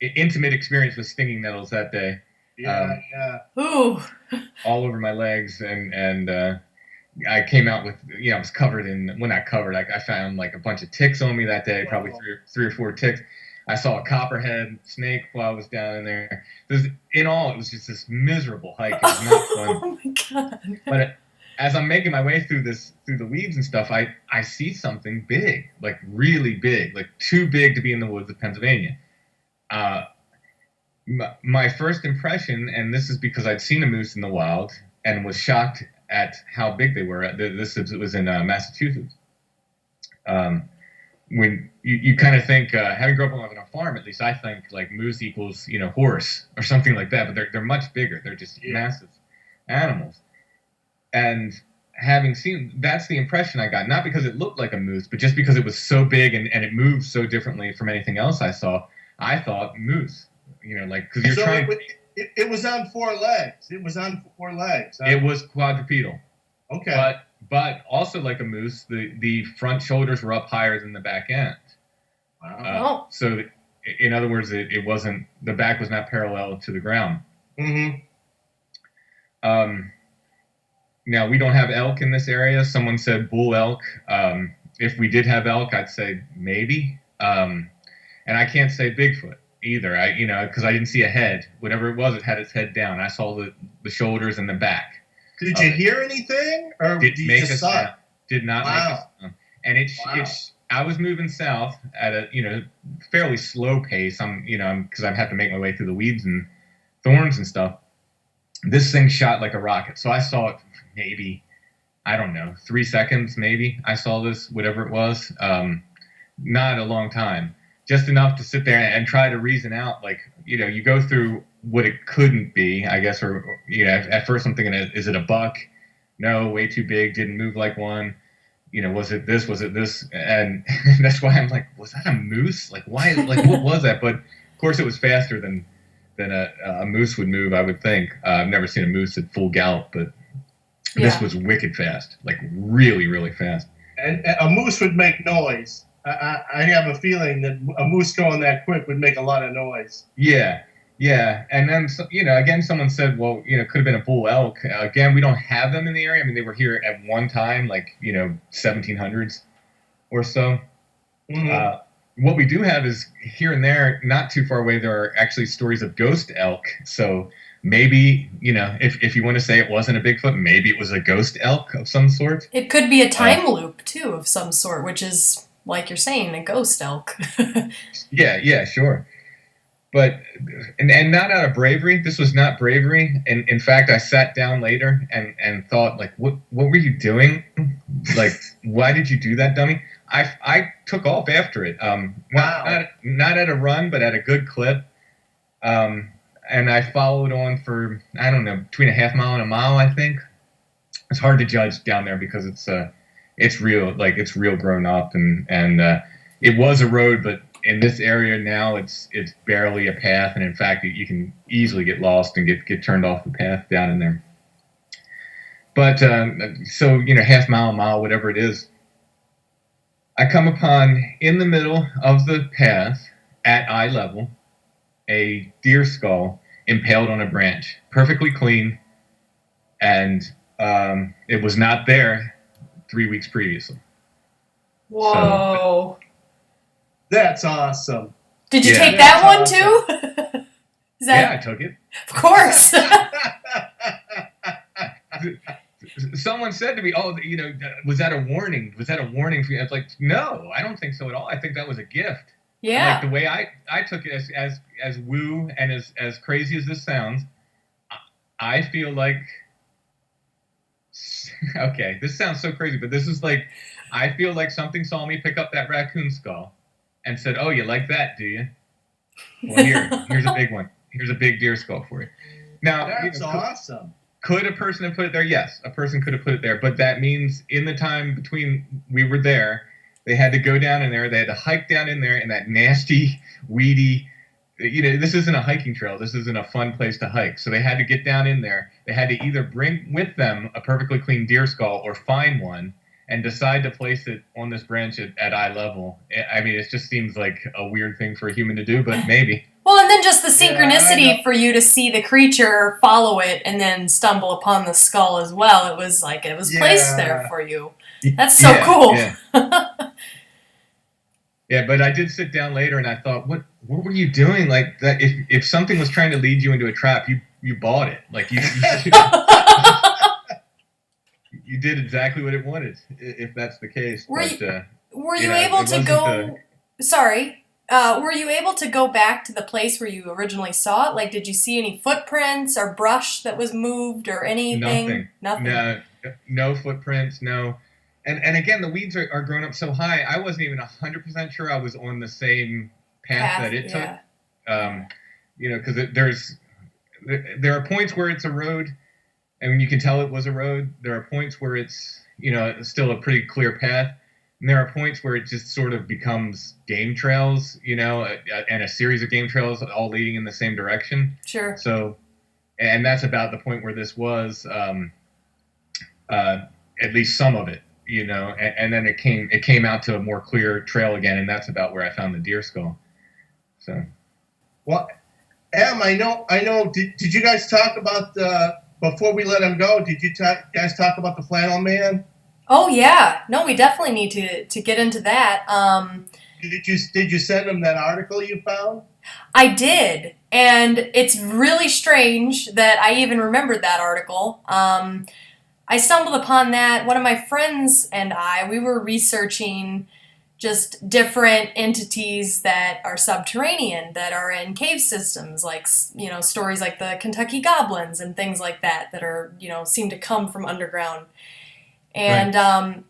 intimate experience with stinging nettles that day. Yeah. Ooh. All over my legs, and I came out with, I was covered in, well, not covered, I found like a bunch of ticks on me that day, probably three or four ticks. I saw a copperhead snake while I was down in there. In all, it was just this miserable hike. It was not fun. Oh my God. But as I'm making my way through the weeds and stuff, I see something big, like really big, like too big to be in the woods of Pennsylvania. My first impression, and this is because I'd seen a moose in the wild and was shocked at how big they were. This was in Massachusetts. When you kind of think, having grown up on a farm, at least I think like moose equals horse or something like that, but they're much bigger. They're just massive animals. And having seen, that's the impression I got, not because it looked like a moose, but just because it was so big and it moved so differently from anything else I saw. I thought moose. Because you're trying. It was on 4 legs. It was on 4 legs. It was quadrupedal. Okay. But also like a moose, the front shoulders were up higher than the back end. Wow. So in other words, it wasn't, the back was not parallel to the ground. Mm-hmm. Now we don't have elk in this area. Someone said bull elk. If we did have elk, I'd say maybe. And I can't say Bigfoot either. Because I didn't see a head. Whatever it was, it had its head down. I saw the shoulders and the back. Did you hear anything, or did you just saw it? Did not make a sound. And I was moving south at a fairly slow pace. Because I have to make my way through the weeds and thorns and stuff. This thing shot like a rocket. So I saw it maybe, I don't know, 3 seconds maybe. I saw this, whatever it was. Not a long time. Just enough to sit there and try to reason out, like, you go through what it couldn't be, I guess, or at first I'm thinking, is it a buck? No, way too big, didn't move like one. Was it this? Was it this? And that's why I'm like, was that a moose? Like, why? Like, what was that? But of course, it was faster than a moose would move, I would think. I've never seen a moose at full gallop, but this was wicked fast, like really, really fast. And a moose would make noise. I have a feeling that a moose going that quick would make a lot of noise. Yeah. And then, again, someone said, well, could have been a bull elk. Again, we don't have them in the area. They were here at one time, like, 1700s or so. Mm-hmm. What we do have is here and there, not too far away, there are actually stories of ghost elk. So maybe, if you want to say it wasn't a Bigfoot, maybe it was a ghost elk of some sort. It could be a time loop, too, of some sort, which is, like you're saying, a ghost elk. Yeah, sure. but and not out of bravery. This was not bravery. And in fact, I sat down later and thought, like, what were you doing? Like, why did you do that, dummy? I took off after it. Wow. Not at a run, but at a good clip. And I followed on for, I don't know, between a half mile and a mile, I think. It's hard to judge down there because it's real, like it's real grown up, and it was a road, but in this area now it's barely a path, and in fact you can easily get lost and get turned off the path down in there. But so half mile, whatever it is, I come upon in the middle of the path at eye level a deer skull impaled on a branch, perfectly clean, and it was not there 3 weeks previously. Whoa. So, that's awesome. Did you take that one too? Yeah, I took it. Of course. Someone said to me, "Oh, was that a warning? Was that a warning for you?" I was like, "No, I don't think so at all. I think that was a gift." Yeah. Like the way I took it as woo and as crazy as this sounds, I feel like, okay, this sounds so crazy, but this is like, I feel like something saw me pick up that raccoon skull and said, "Oh, you like that, do you? Well, here's a big one. Here's a big deer skull for you." Now, that's awesome. Could a person have put it there? Yes, a person could have put it there, but that means in the time between we were there, they had to go down in there. They had to hike down in there in that nasty, weedy. This isn't a hiking trail. This isn't a fun place to hike. So they had to get down in there. They had to either bring with them a perfectly clean deer skull or find one and decide to place it on this branch at eye level. I mean, it just seems like a weird thing for a human to do, but maybe. Well, and then just the synchronicity for you to see the creature, follow it, and then stumble upon the skull as well. It was like it was placed there for you. That's so cool. Yeah. Yeah, but I did sit down later and I thought, what were you doing? Like that, if something was trying to lead you into a trap, you bought it. Like you you did exactly what it wanted. If that's the case. Were you able to go? Sorry. Were you able to go back to the place where you originally saw it? Like, did you see any footprints or brush that was moved or anything? Nothing. No footprints. No. And again, the weeds are grown up so high. I wasn't even 100% sure I was on the same path that it took. Because there are points where it's a road, and you can tell it was a road. There are points where it's still a pretty clear path, and there are points where it just sort of becomes game trails, and a series of game trails all leading in the same direction. Sure. So, and that's about the point where this was, at least some of it. And then it came out to a more clear trail again, and that's about where I found the deer skull. So, well, Em, I know. Did you guys talk about before we let him go? Did you guys talk about the Flannel Man? Oh yeah, no, we definitely need to get into that. Did you send him that article you found? I did, and it's really strange that I even remembered that article. I stumbled upon that. One of my friends and we were researching just different entities that are subterranean, that are in cave systems, like, stories like the Kentucky Goblins and things like that are, seem to come from underground. And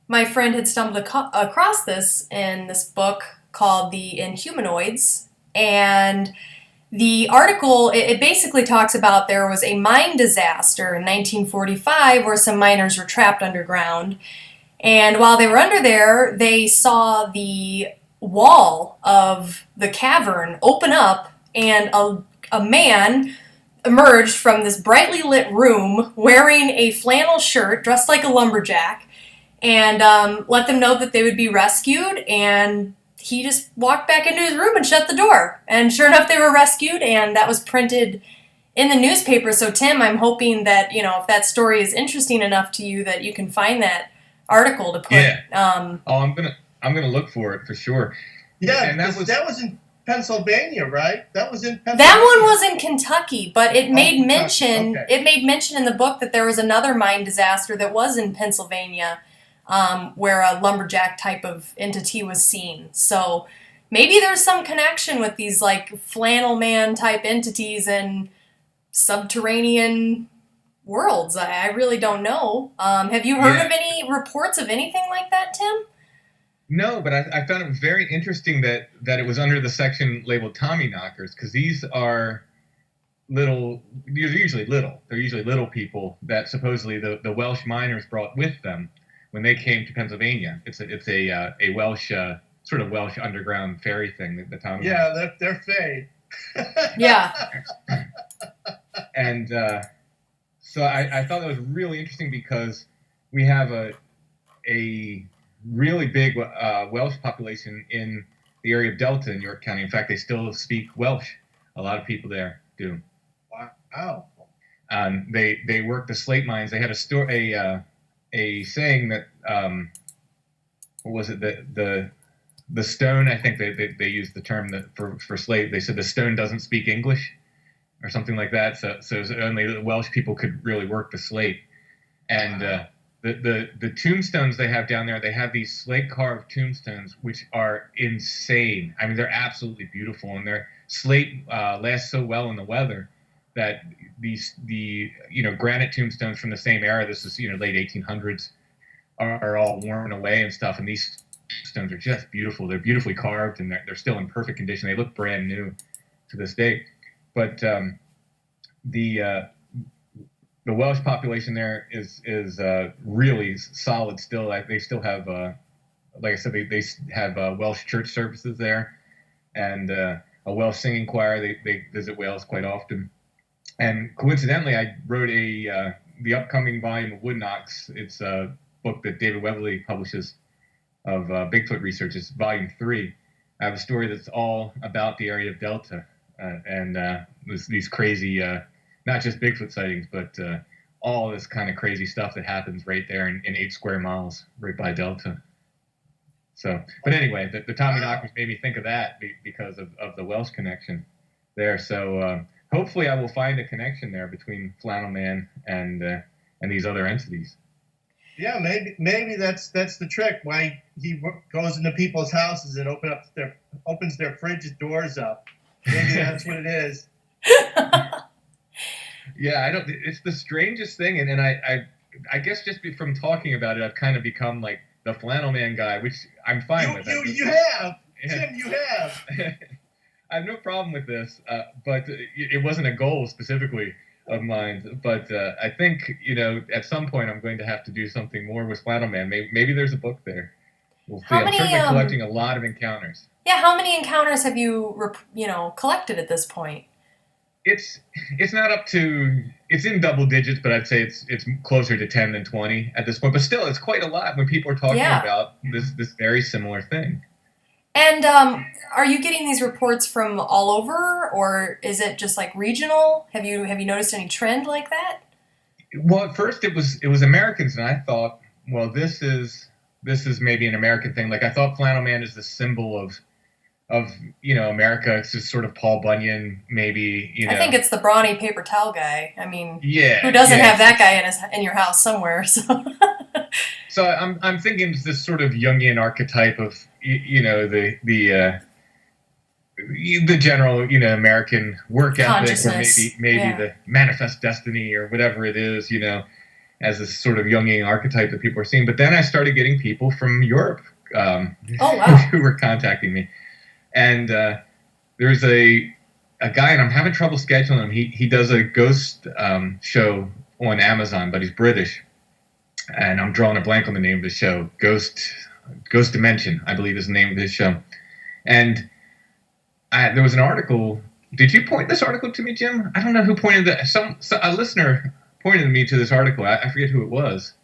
my friend had stumbled across this in this book called The Inhumanoids, and the article, it basically talks about there was a mine disaster in 1945 where some miners were trapped underground. And while they were under there, they saw the wall of the cavern open up, and a man emerged from this brightly lit room wearing a flannel shirt, dressed like a lumberjack, and let them know that they would be rescued. And he just walked back into his room and shut the door. And sure enough, they were rescued, and that was printed in the newspaper. So, Tim, I'm hoping that, if that story is interesting enough to you, that you can find that article to put. Yeah. I'm gonna look for it for sure. Yeah, and that was in Pennsylvania, right? That was in Pennsylvania. That one was in Kentucky, but it made mention. Okay. It made mention in the book that there was another mine disaster that was in Pennsylvania, where a lumberjack type of entity was seen. So, maybe there's some connection with these like Flannel Man type entities and subterranean worlds. I really don't know. Have you heard of any reports of anything like that, Tim? No, but I found it very interesting that it was under the section labeled Tommy knockers, because these are little. They're usually little. They're usually little people that supposedly the Welsh miners brought with them when they came to Pennsylvania. It's a Welsh sort of Welsh underground fairy thing. The Tommy. Yeah, they're fae. Yeah. And so I thought that was really interesting because we have a really big Welsh population in the area of Delta in York County. In fact, they still speak Welsh. A lot of people there do. Wow. They work the slate mines. They had a saying that what was it, the stone, I think they used the term that for slate. They said the stone doesn't speak English or something like that. So only the Welsh people could really work the slate. And the tombstones they have down there, they have these slate carved tombstones, which are insane. I mean, they're absolutely beautiful, and their slate lasts so well in the weather that the granite tombstones from the same era, this is late 1800s, are all worn away and stuff, and these stones are just beautiful. They're beautifully carved, and they're still in perfect condition. They look brand new to this day. But the Welsh population there is really solid still. They still have, like I said, they have Welsh church services there, and a Welsh singing choir. They visit Wales quite often. And coincidentally, I wrote the upcoming volume of Wood Knocks. It's a book that David Webley publishes of Bigfoot research. It's volume 3. I have a story that's all about the area of Delta and these crazy, not just Bigfoot sightings, but all this kind of crazy stuff that happens right there in 8 square miles right by Delta. So, but anyway, the Tommy knockers made me think of that because of the Welsh connection there. So hopefully I will find a connection there between Flannel Man and these other entities. Yeah, maybe that's the trick. Why he goes into people's houses and opens their fridge doors up. Maybe that's what it is. Yeah, it's the strangest thing, and I guess just from talking about it, I've kind of become like the Flannel Man guy, which I'm fine with. You have, Tim. You have. I have no problem with this, but it wasn't a goal specifically of mine. But I think at some point I'm going to have to do something more with Flannel Man. Maybe there's a book there. We'll see. I'm certainly collecting a lot of encounters. Yeah, how many encounters have you collected at this point? It's not up to, it's in double digits, but I'd say it's closer to 10 than 20 at this point. But still, it's quite a lot when people are talking about this very similar thing. And are you getting these reports from all over, or is it just like regional? Have you noticed any trend like that? Well, at first it was Americans, and I thought, well, this is maybe an American thing. Like I thought Flannel Man is the symbol of America. It's just sort of Paul Bunyan, maybe. I think it's the brawny paper towel guy. I mean, who doesn't have that guy in your house somewhere? So. So I'm thinking it's this sort of Jungian archetype of the general American work ethic, or maybe the manifest destiny or whatever it is, as this sort of Jungian archetype that people are seeing. But then I started getting people from Europe who were contacting me. And there's a guy, and I'm having trouble scheduling him. He does a ghost show on Amazon, but he's British. And I'm drawing a blank on the name of the show. Ghost Dimension, I believe, is the name of this show. And there was an article. Did you point this article to me, Jim? I don't know who pointed that. A listener pointed me to this article. I forget who it was.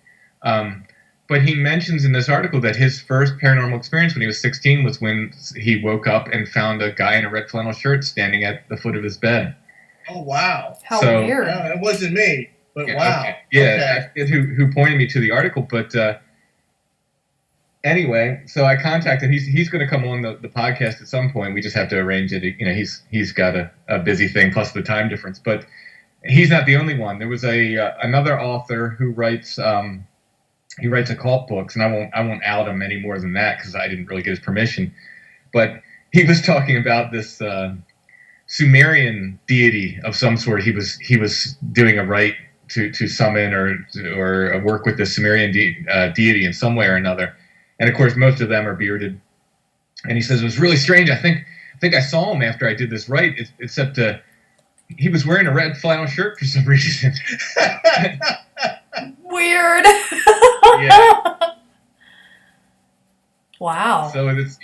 But he mentions in this article that his first paranormal experience when he was 16 was when he woke up and found a guy in a red flannel shirt standing at the foot of his bed. Oh, wow. How weird. No, it wasn't me, but wow. Okay. Yeah, okay. Who pointed me to the article. But anyway, so I contacted him. He's going to come on the podcast at some point. We just have to arrange it. He's got a busy thing plus the time difference. But he's not the only one. There was another author who writes... he writes occult books, and I won't out him any more than that because I didn't really get his permission. But he was talking about this Sumerian deity of some sort. He was doing a rite to summon or work with the Sumerian deity in some way or another. And of course, most of them are bearded. And he says it was really strange. I think I saw him after I did this rite, except he was wearing a red flannel shirt for some reason. Weird. Yeah. Wow. So it's,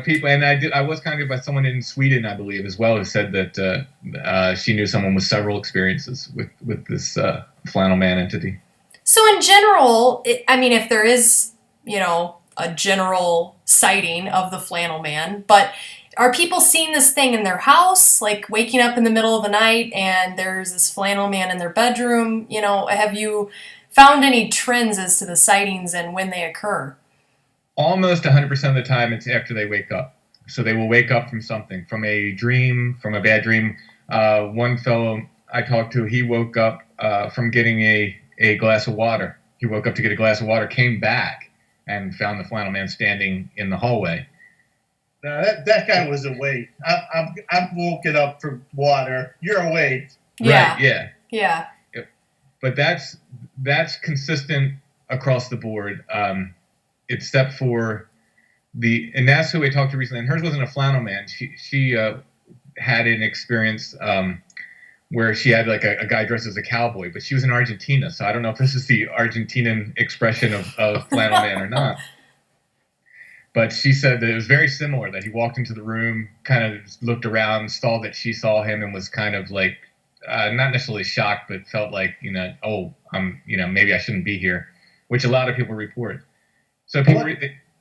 people, and I was contacted by someone in Sweden, I believe, as well, who said that she knew someone with several experiences with this Flannel Man entity. So in general, if there is, a general sighting of the Flannel Man, but are people seeing this thing in their house, like waking up in the middle of the night and there's this Flannel Man in their bedroom? Have you found any trends as to the sightings and when they occur? Almost 100% of the time, it's after they wake up. So they will wake up from something, from a dream, from a bad dream. One fellow I talked to, he woke up from getting a glass of water. He woke up to get a glass of water, came back, and found the Flannel Man standing in the hallway. No, that guy was awake. I'm woken up for water. You're awake. Yeah. Right, yeah. Yeah. But that's consistent across the board. Except for and that's who I talked to recently, and hers wasn't a Flannel Man. She had an experience where she had like a guy dressed as a cowboy, but she was in Argentina, so I don't know if this is the Argentinian expression of Flannel Man or not. But she said that it was very similar, that he walked into the room, kind of looked around, saw that she saw him, and was kind of like, not necessarily shocked, but felt like, maybe I shouldn't be here, which a lot of people report. So people,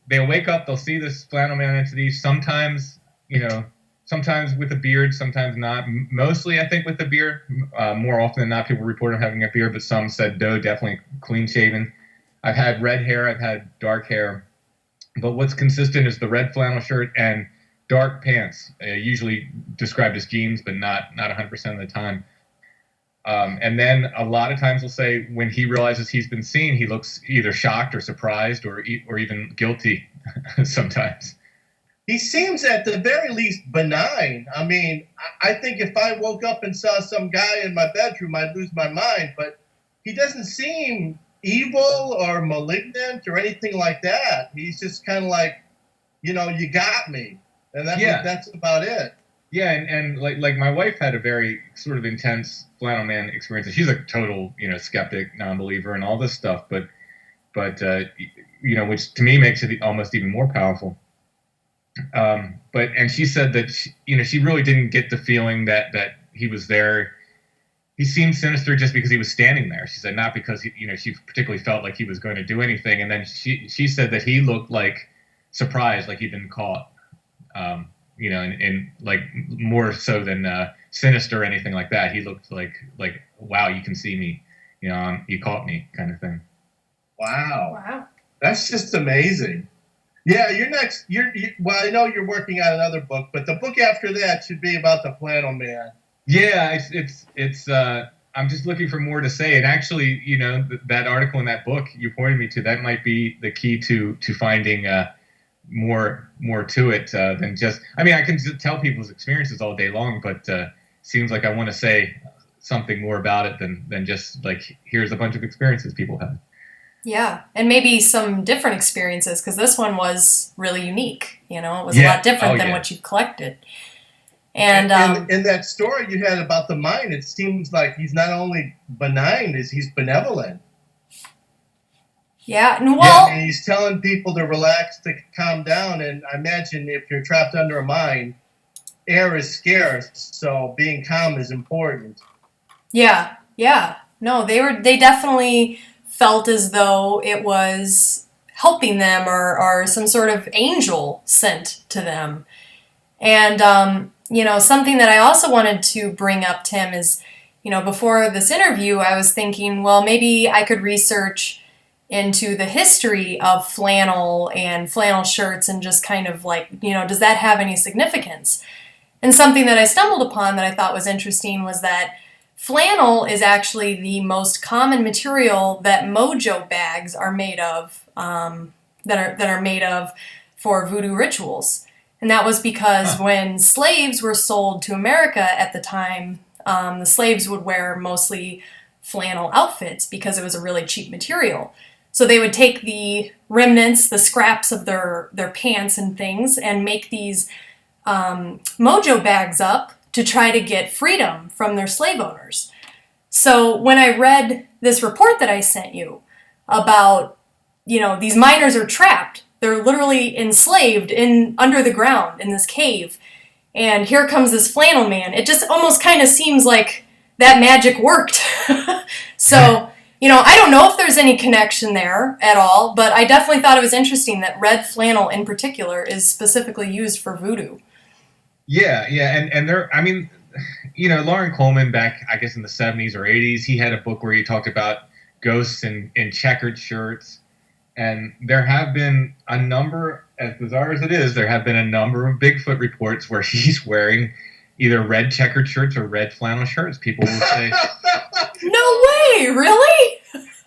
they'll wake up, they'll see this Flannel Man entity, sometimes with a beard, sometimes not. Mostly, I think, with a beard. More often than not, people report him having a beard, but some said no, definitely clean-shaven. I've had red hair, I've had dark hair. But what's consistent is the red flannel shirt and dark pants, usually described as jeans, but not 100% of the time. And then a lot of times we'll say when he realizes he's been seen, he looks either shocked or surprised or even guilty sometimes. He seems at the very least benign. I mean, I think if I woke up and saw some guy in my bedroom, I'd lose my mind. But he doesn't seem evil or malignant or anything like that. He's just kind of like, you got me. And that's about it. Yeah, and like my wife had a very sort of intense Flannel Man experience. She's a total, skeptic, non-believer, and all this stuff. But which to me makes it almost even more powerful. And she said that she really didn't get the feeling that he was there. He seemed sinister just because he was standing there. She said not because she particularly felt like he was going to do anything. And then she said that he looked like surprised, like he'd been caught. And like more so than sinister or anything like that. He looked like wow, you can see me, you caught me, kind of thing. Wow, that's just amazing. Yeah, well, I know you're working on another book, but the book after that should be about the Flannel Man. Yeah, it's I'm just looking for more to say. And actually, that article in that book you pointed me to, that might be the key to finding more to it than just. I mean, I can tell people's experiences all day long, but seems like I want to say something more about it than just like here's a bunch of experiences people have. Yeah, and maybe some different experiences, because this one was really unique. It was a lot different than what you've collected. And in that story you had about the mind, it seems like he's not only benign, he's benevolent. Yeah, and he's telling people to relax, to calm down. And I imagine if you're trapped under a mine, air is scarce, so being calm is important. Yeah. No, they definitely felt as though it was helping them or some sort of angel sent to them. And something that I also wanted to bring up, Tim, is before this interview, I was thinking, well, maybe I could research into the history of flannel and flannel shirts and just kind of like, does that have any significance? And something that I stumbled upon that I thought was interesting was that flannel is actually the most common material that mojo bags are made of, that are made of for voodoo rituals. And that was because when slaves were sold to America at the time, the slaves would wear mostly flannel outfits because it was a really cheap material. So they would take the remnants, the scraps of their pants and things, and make these mojo bags up to try to get freedom from their slave owners. So when I read this report that I sent you about, these miners are trapped. They're literally enslaved under the ground in this cave. And here comes this Flannel Man. It just almost kind of seems like that magic worked. So, I don't know if there's any connection there at all, but I definitely thought it was interesting that red flannel in particular is specifically used for voodoo. Yeah, and there, Lauren Coleman back, I guess in the 70s or 80s, he had a book where he talked about ghosts in checkered shirts. And there have been a number, as bizarre as it is, there have been a number of Bigfoot reports where he's wearing either red checkered shirts or red flannel shirts. People will say, "No way, really?"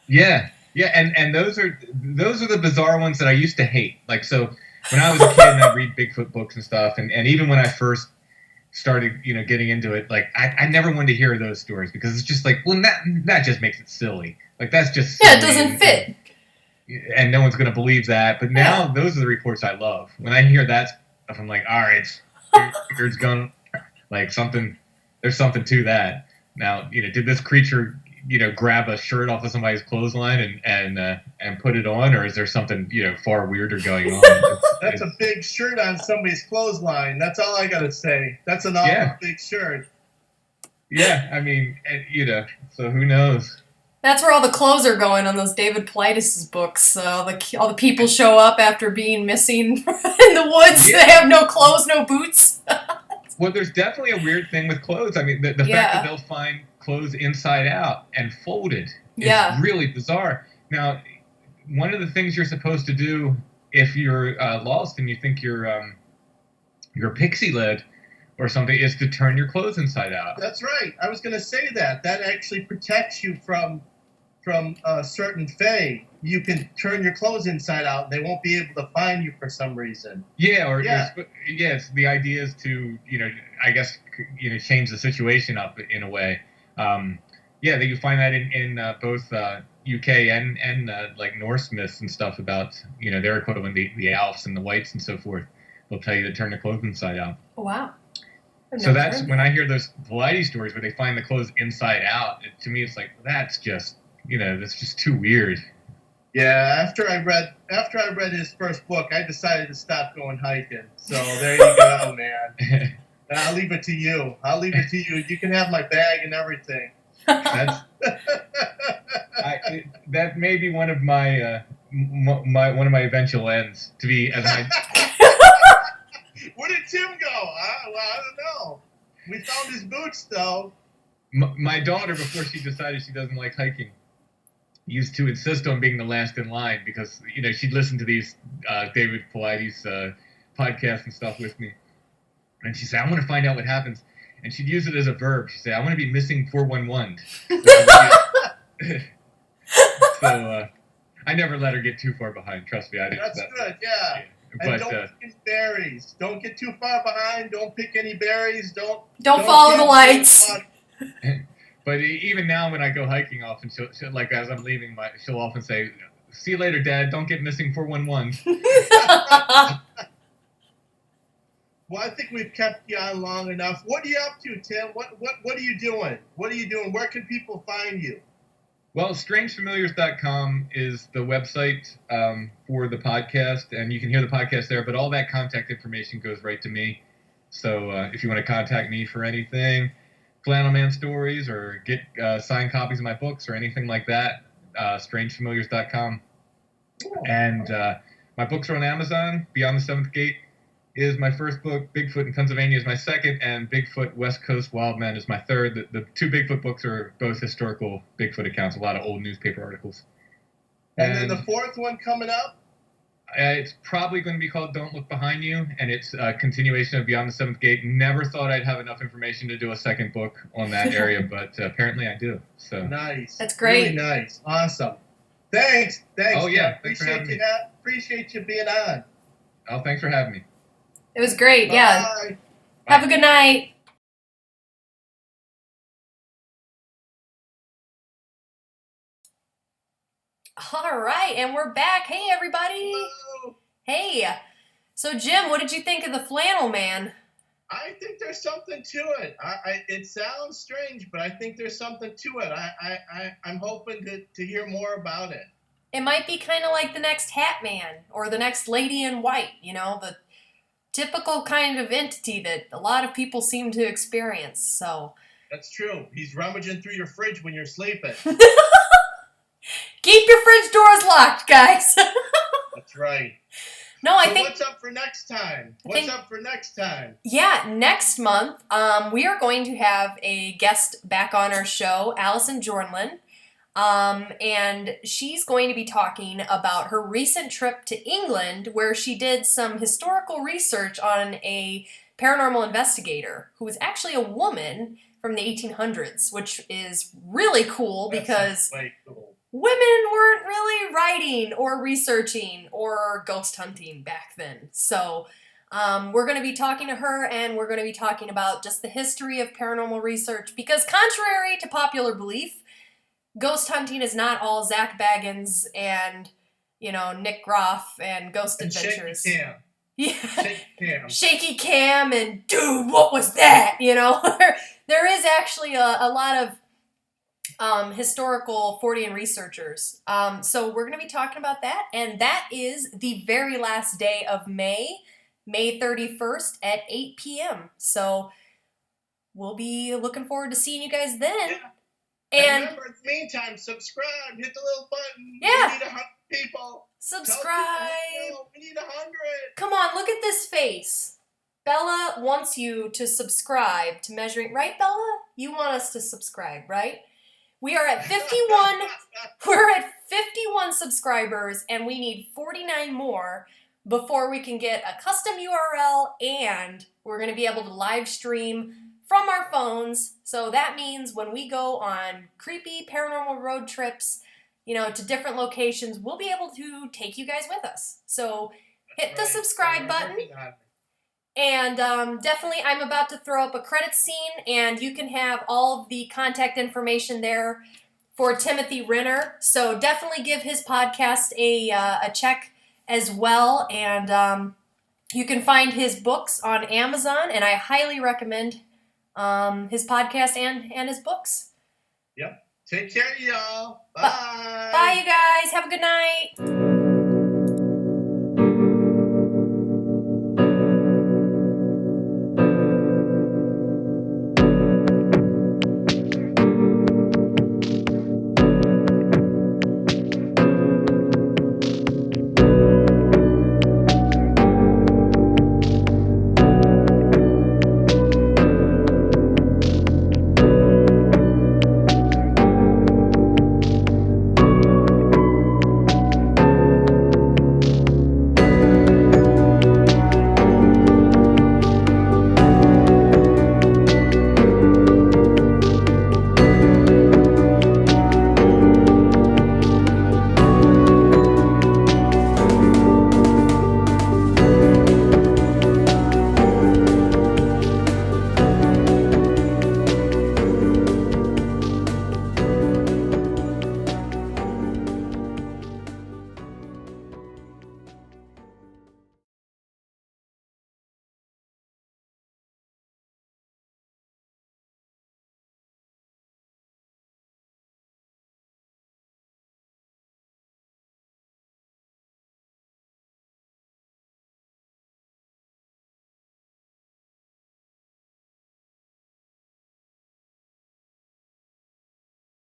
Yeah, and those are the bizarre ones that I used to hate. Like, so when I was a kid and I'd read Bigfoot books and stuff, and even when I first started, getting into it, like I never wanted to hear those stories because it's just like, well, that just makes it silly. Like, that's just silly, it doesn't fit. And no one's going to believe that. But now those are the reports I love. When I hear that stuff, I'm like, all right, here's going, like, there's something to that. Now, did this creature, grab a shirt off of somebody's clothesline and put it on, or is there something, far weirder going on? That's a big shirt on somebody's clothesline. That's all I got to say. That's an awful big shirt. Yeah, so who knows? That's where all the clothes are going on those David Paulides' books. All the people show up after being missing in the woods. Yeah. They have no clothes, no boots. Well, there's definitely a weird thing with clothes. I mean, the fact that they'll find clothes inside out and folded is really bizarre. Now, one of the things you're supposed to do if you're lost and you think you're pixie-led or something is to turn your clothes inside out. That's right. I was going to say that. That actually protects you from a certain fae. You can turn your clothes inside out and they won't be able to find you for some reason. It's the idea is to, I guess, change the situation up in a way. That you find that in both UK and like Norse myths and stuff about, their equivalent, the elves and the whites and so forth. They'll tell you to turn the clothes inside out. Oh, wow. So that's when I hear those Paulides stories where they find the clothes inside out. To me, it's like, that's just, that's just too weird. Yeah, after I read his first book, I decided to stop going hiking. So there you go, man. I'll leave it to you. You can have my bag and everything. That may be one of my eventual ends, to be as my. Where did Tim go? I don't know. We found his boots, though. My daughter, before she decided she doesn't like hiking, used to insist on being the last in line because, she'd listen to these David Paulides podcasts and stuff with me. And she'd say, I want to find out what happens. And she'd use it as a verb. She'd say, I want to be missing 411. So I never let her get too far behind. Trust me. That's good, yeah. And don't pick any berries. Don't get too far behind. Don't pick any berries. Don't follow the lights. But even now, when I go hiking, often she'll like as I'm leaving, she'll often say, "See you later, Dad. Don't get missing 411." Well, I think we've kept you on long enough. What are you up to, Tim? What are you doing? What are you doing? Where can people find you? Well, strangefamiliars.com is the website for the podcast, and you can hear the podcast there, but all that contact information goes right to me. So if you want to contact me for anything, Flannel Man stories, or get signed copies of my books or anything like that, strangefamiliars.com. And my books are on Amazon. Beyond the Seventh Gate is my first book. Bigfoot in Pennsylvania is my second, and Bigfoot West Coast Wildman is my third. The two Bigfoot books are both historical Bigfoot accounts, a lot of old newspaper articles. And then the fourth one coming up? It's probably going to be called Don't Look Behind You, and it's a continuation of Beyond the Seventh Gate. Never thought I'd have enough information to do a second book on that area, but apparently I do. So nice. That's great. Really nice. Awesome. Thanks. Oh, yeah. Thanks for having me. Appreciate you being on. Oh, thanks for having me. It was great. Bye. Yeah. Have a good night. All right, and we're back. Hey, everybody. Hello. Hey. So, Jim, what did you think of the Flannel Man? I think there's something to it. It sounds strange, but I think there's something to it. I'm hoping to hear more about it. It might be kind of like the next Hat Man or the next Lady in White, you know, the typical kind of entity that a lot of people seem to experience. So That's true. He's rummaging through your fridge when you're sleeping. Keep your fridge doors locked, guys. That's right. No, I So think. what's up for next time? What's up for next time? Yeah, next month, we are going to have a guest back on our show, Allison Jornlin. And she's going to be talking about her recent trip to England where she did some historical research on a paranormal investigator who was actually a woman from the 1800s, which is really cool because Way cool. women weren't really writing or researching or ghost hunting back then. So we're going to be talking to her, and we're going to be talking about just the history of paranormal research because contrary to popular belief, ghost hunting is not all Zach Baggins and, you know, Nick Groff and Ghost Adventures. Shaky Cam. Yeah. Shaky Cam. Shaky Cam and, dude, what was that? You know, there is actually a lot of historical Fortean researchers. So we're going to be talking about that, and that is the very last day of May 31st at 8 p.m. So we'll be looking forward to seeing you guys then. Yeah. And remember, in the meantime, subscribe. Hit the little button. Yeah. We need 100 people. Subscribe. We need 100. Come on, look at this face. Bella wants you to subscribe to Measuring... Right, Bella? You want us to subscribe, right? We are at 51... We're at 51 subscribers, and we need 49 more before we can get a custom URL, and we're going to be able to live stream from our phones. So that means when we go on creepy paranormal road trips, you know, to different locations, we'll be able to take you guys with us. So hit the subscribe button. And definitely, I'm about to throw up a credit scene, and you can have all of the contact information there for Timothy Renner. So definitely give his podcast a check as well. And you can find his books on Amazon, and I highly recommend his podcast and his books. Yep. Take care, y'all. Bye. Bye, you guys. Have a good night.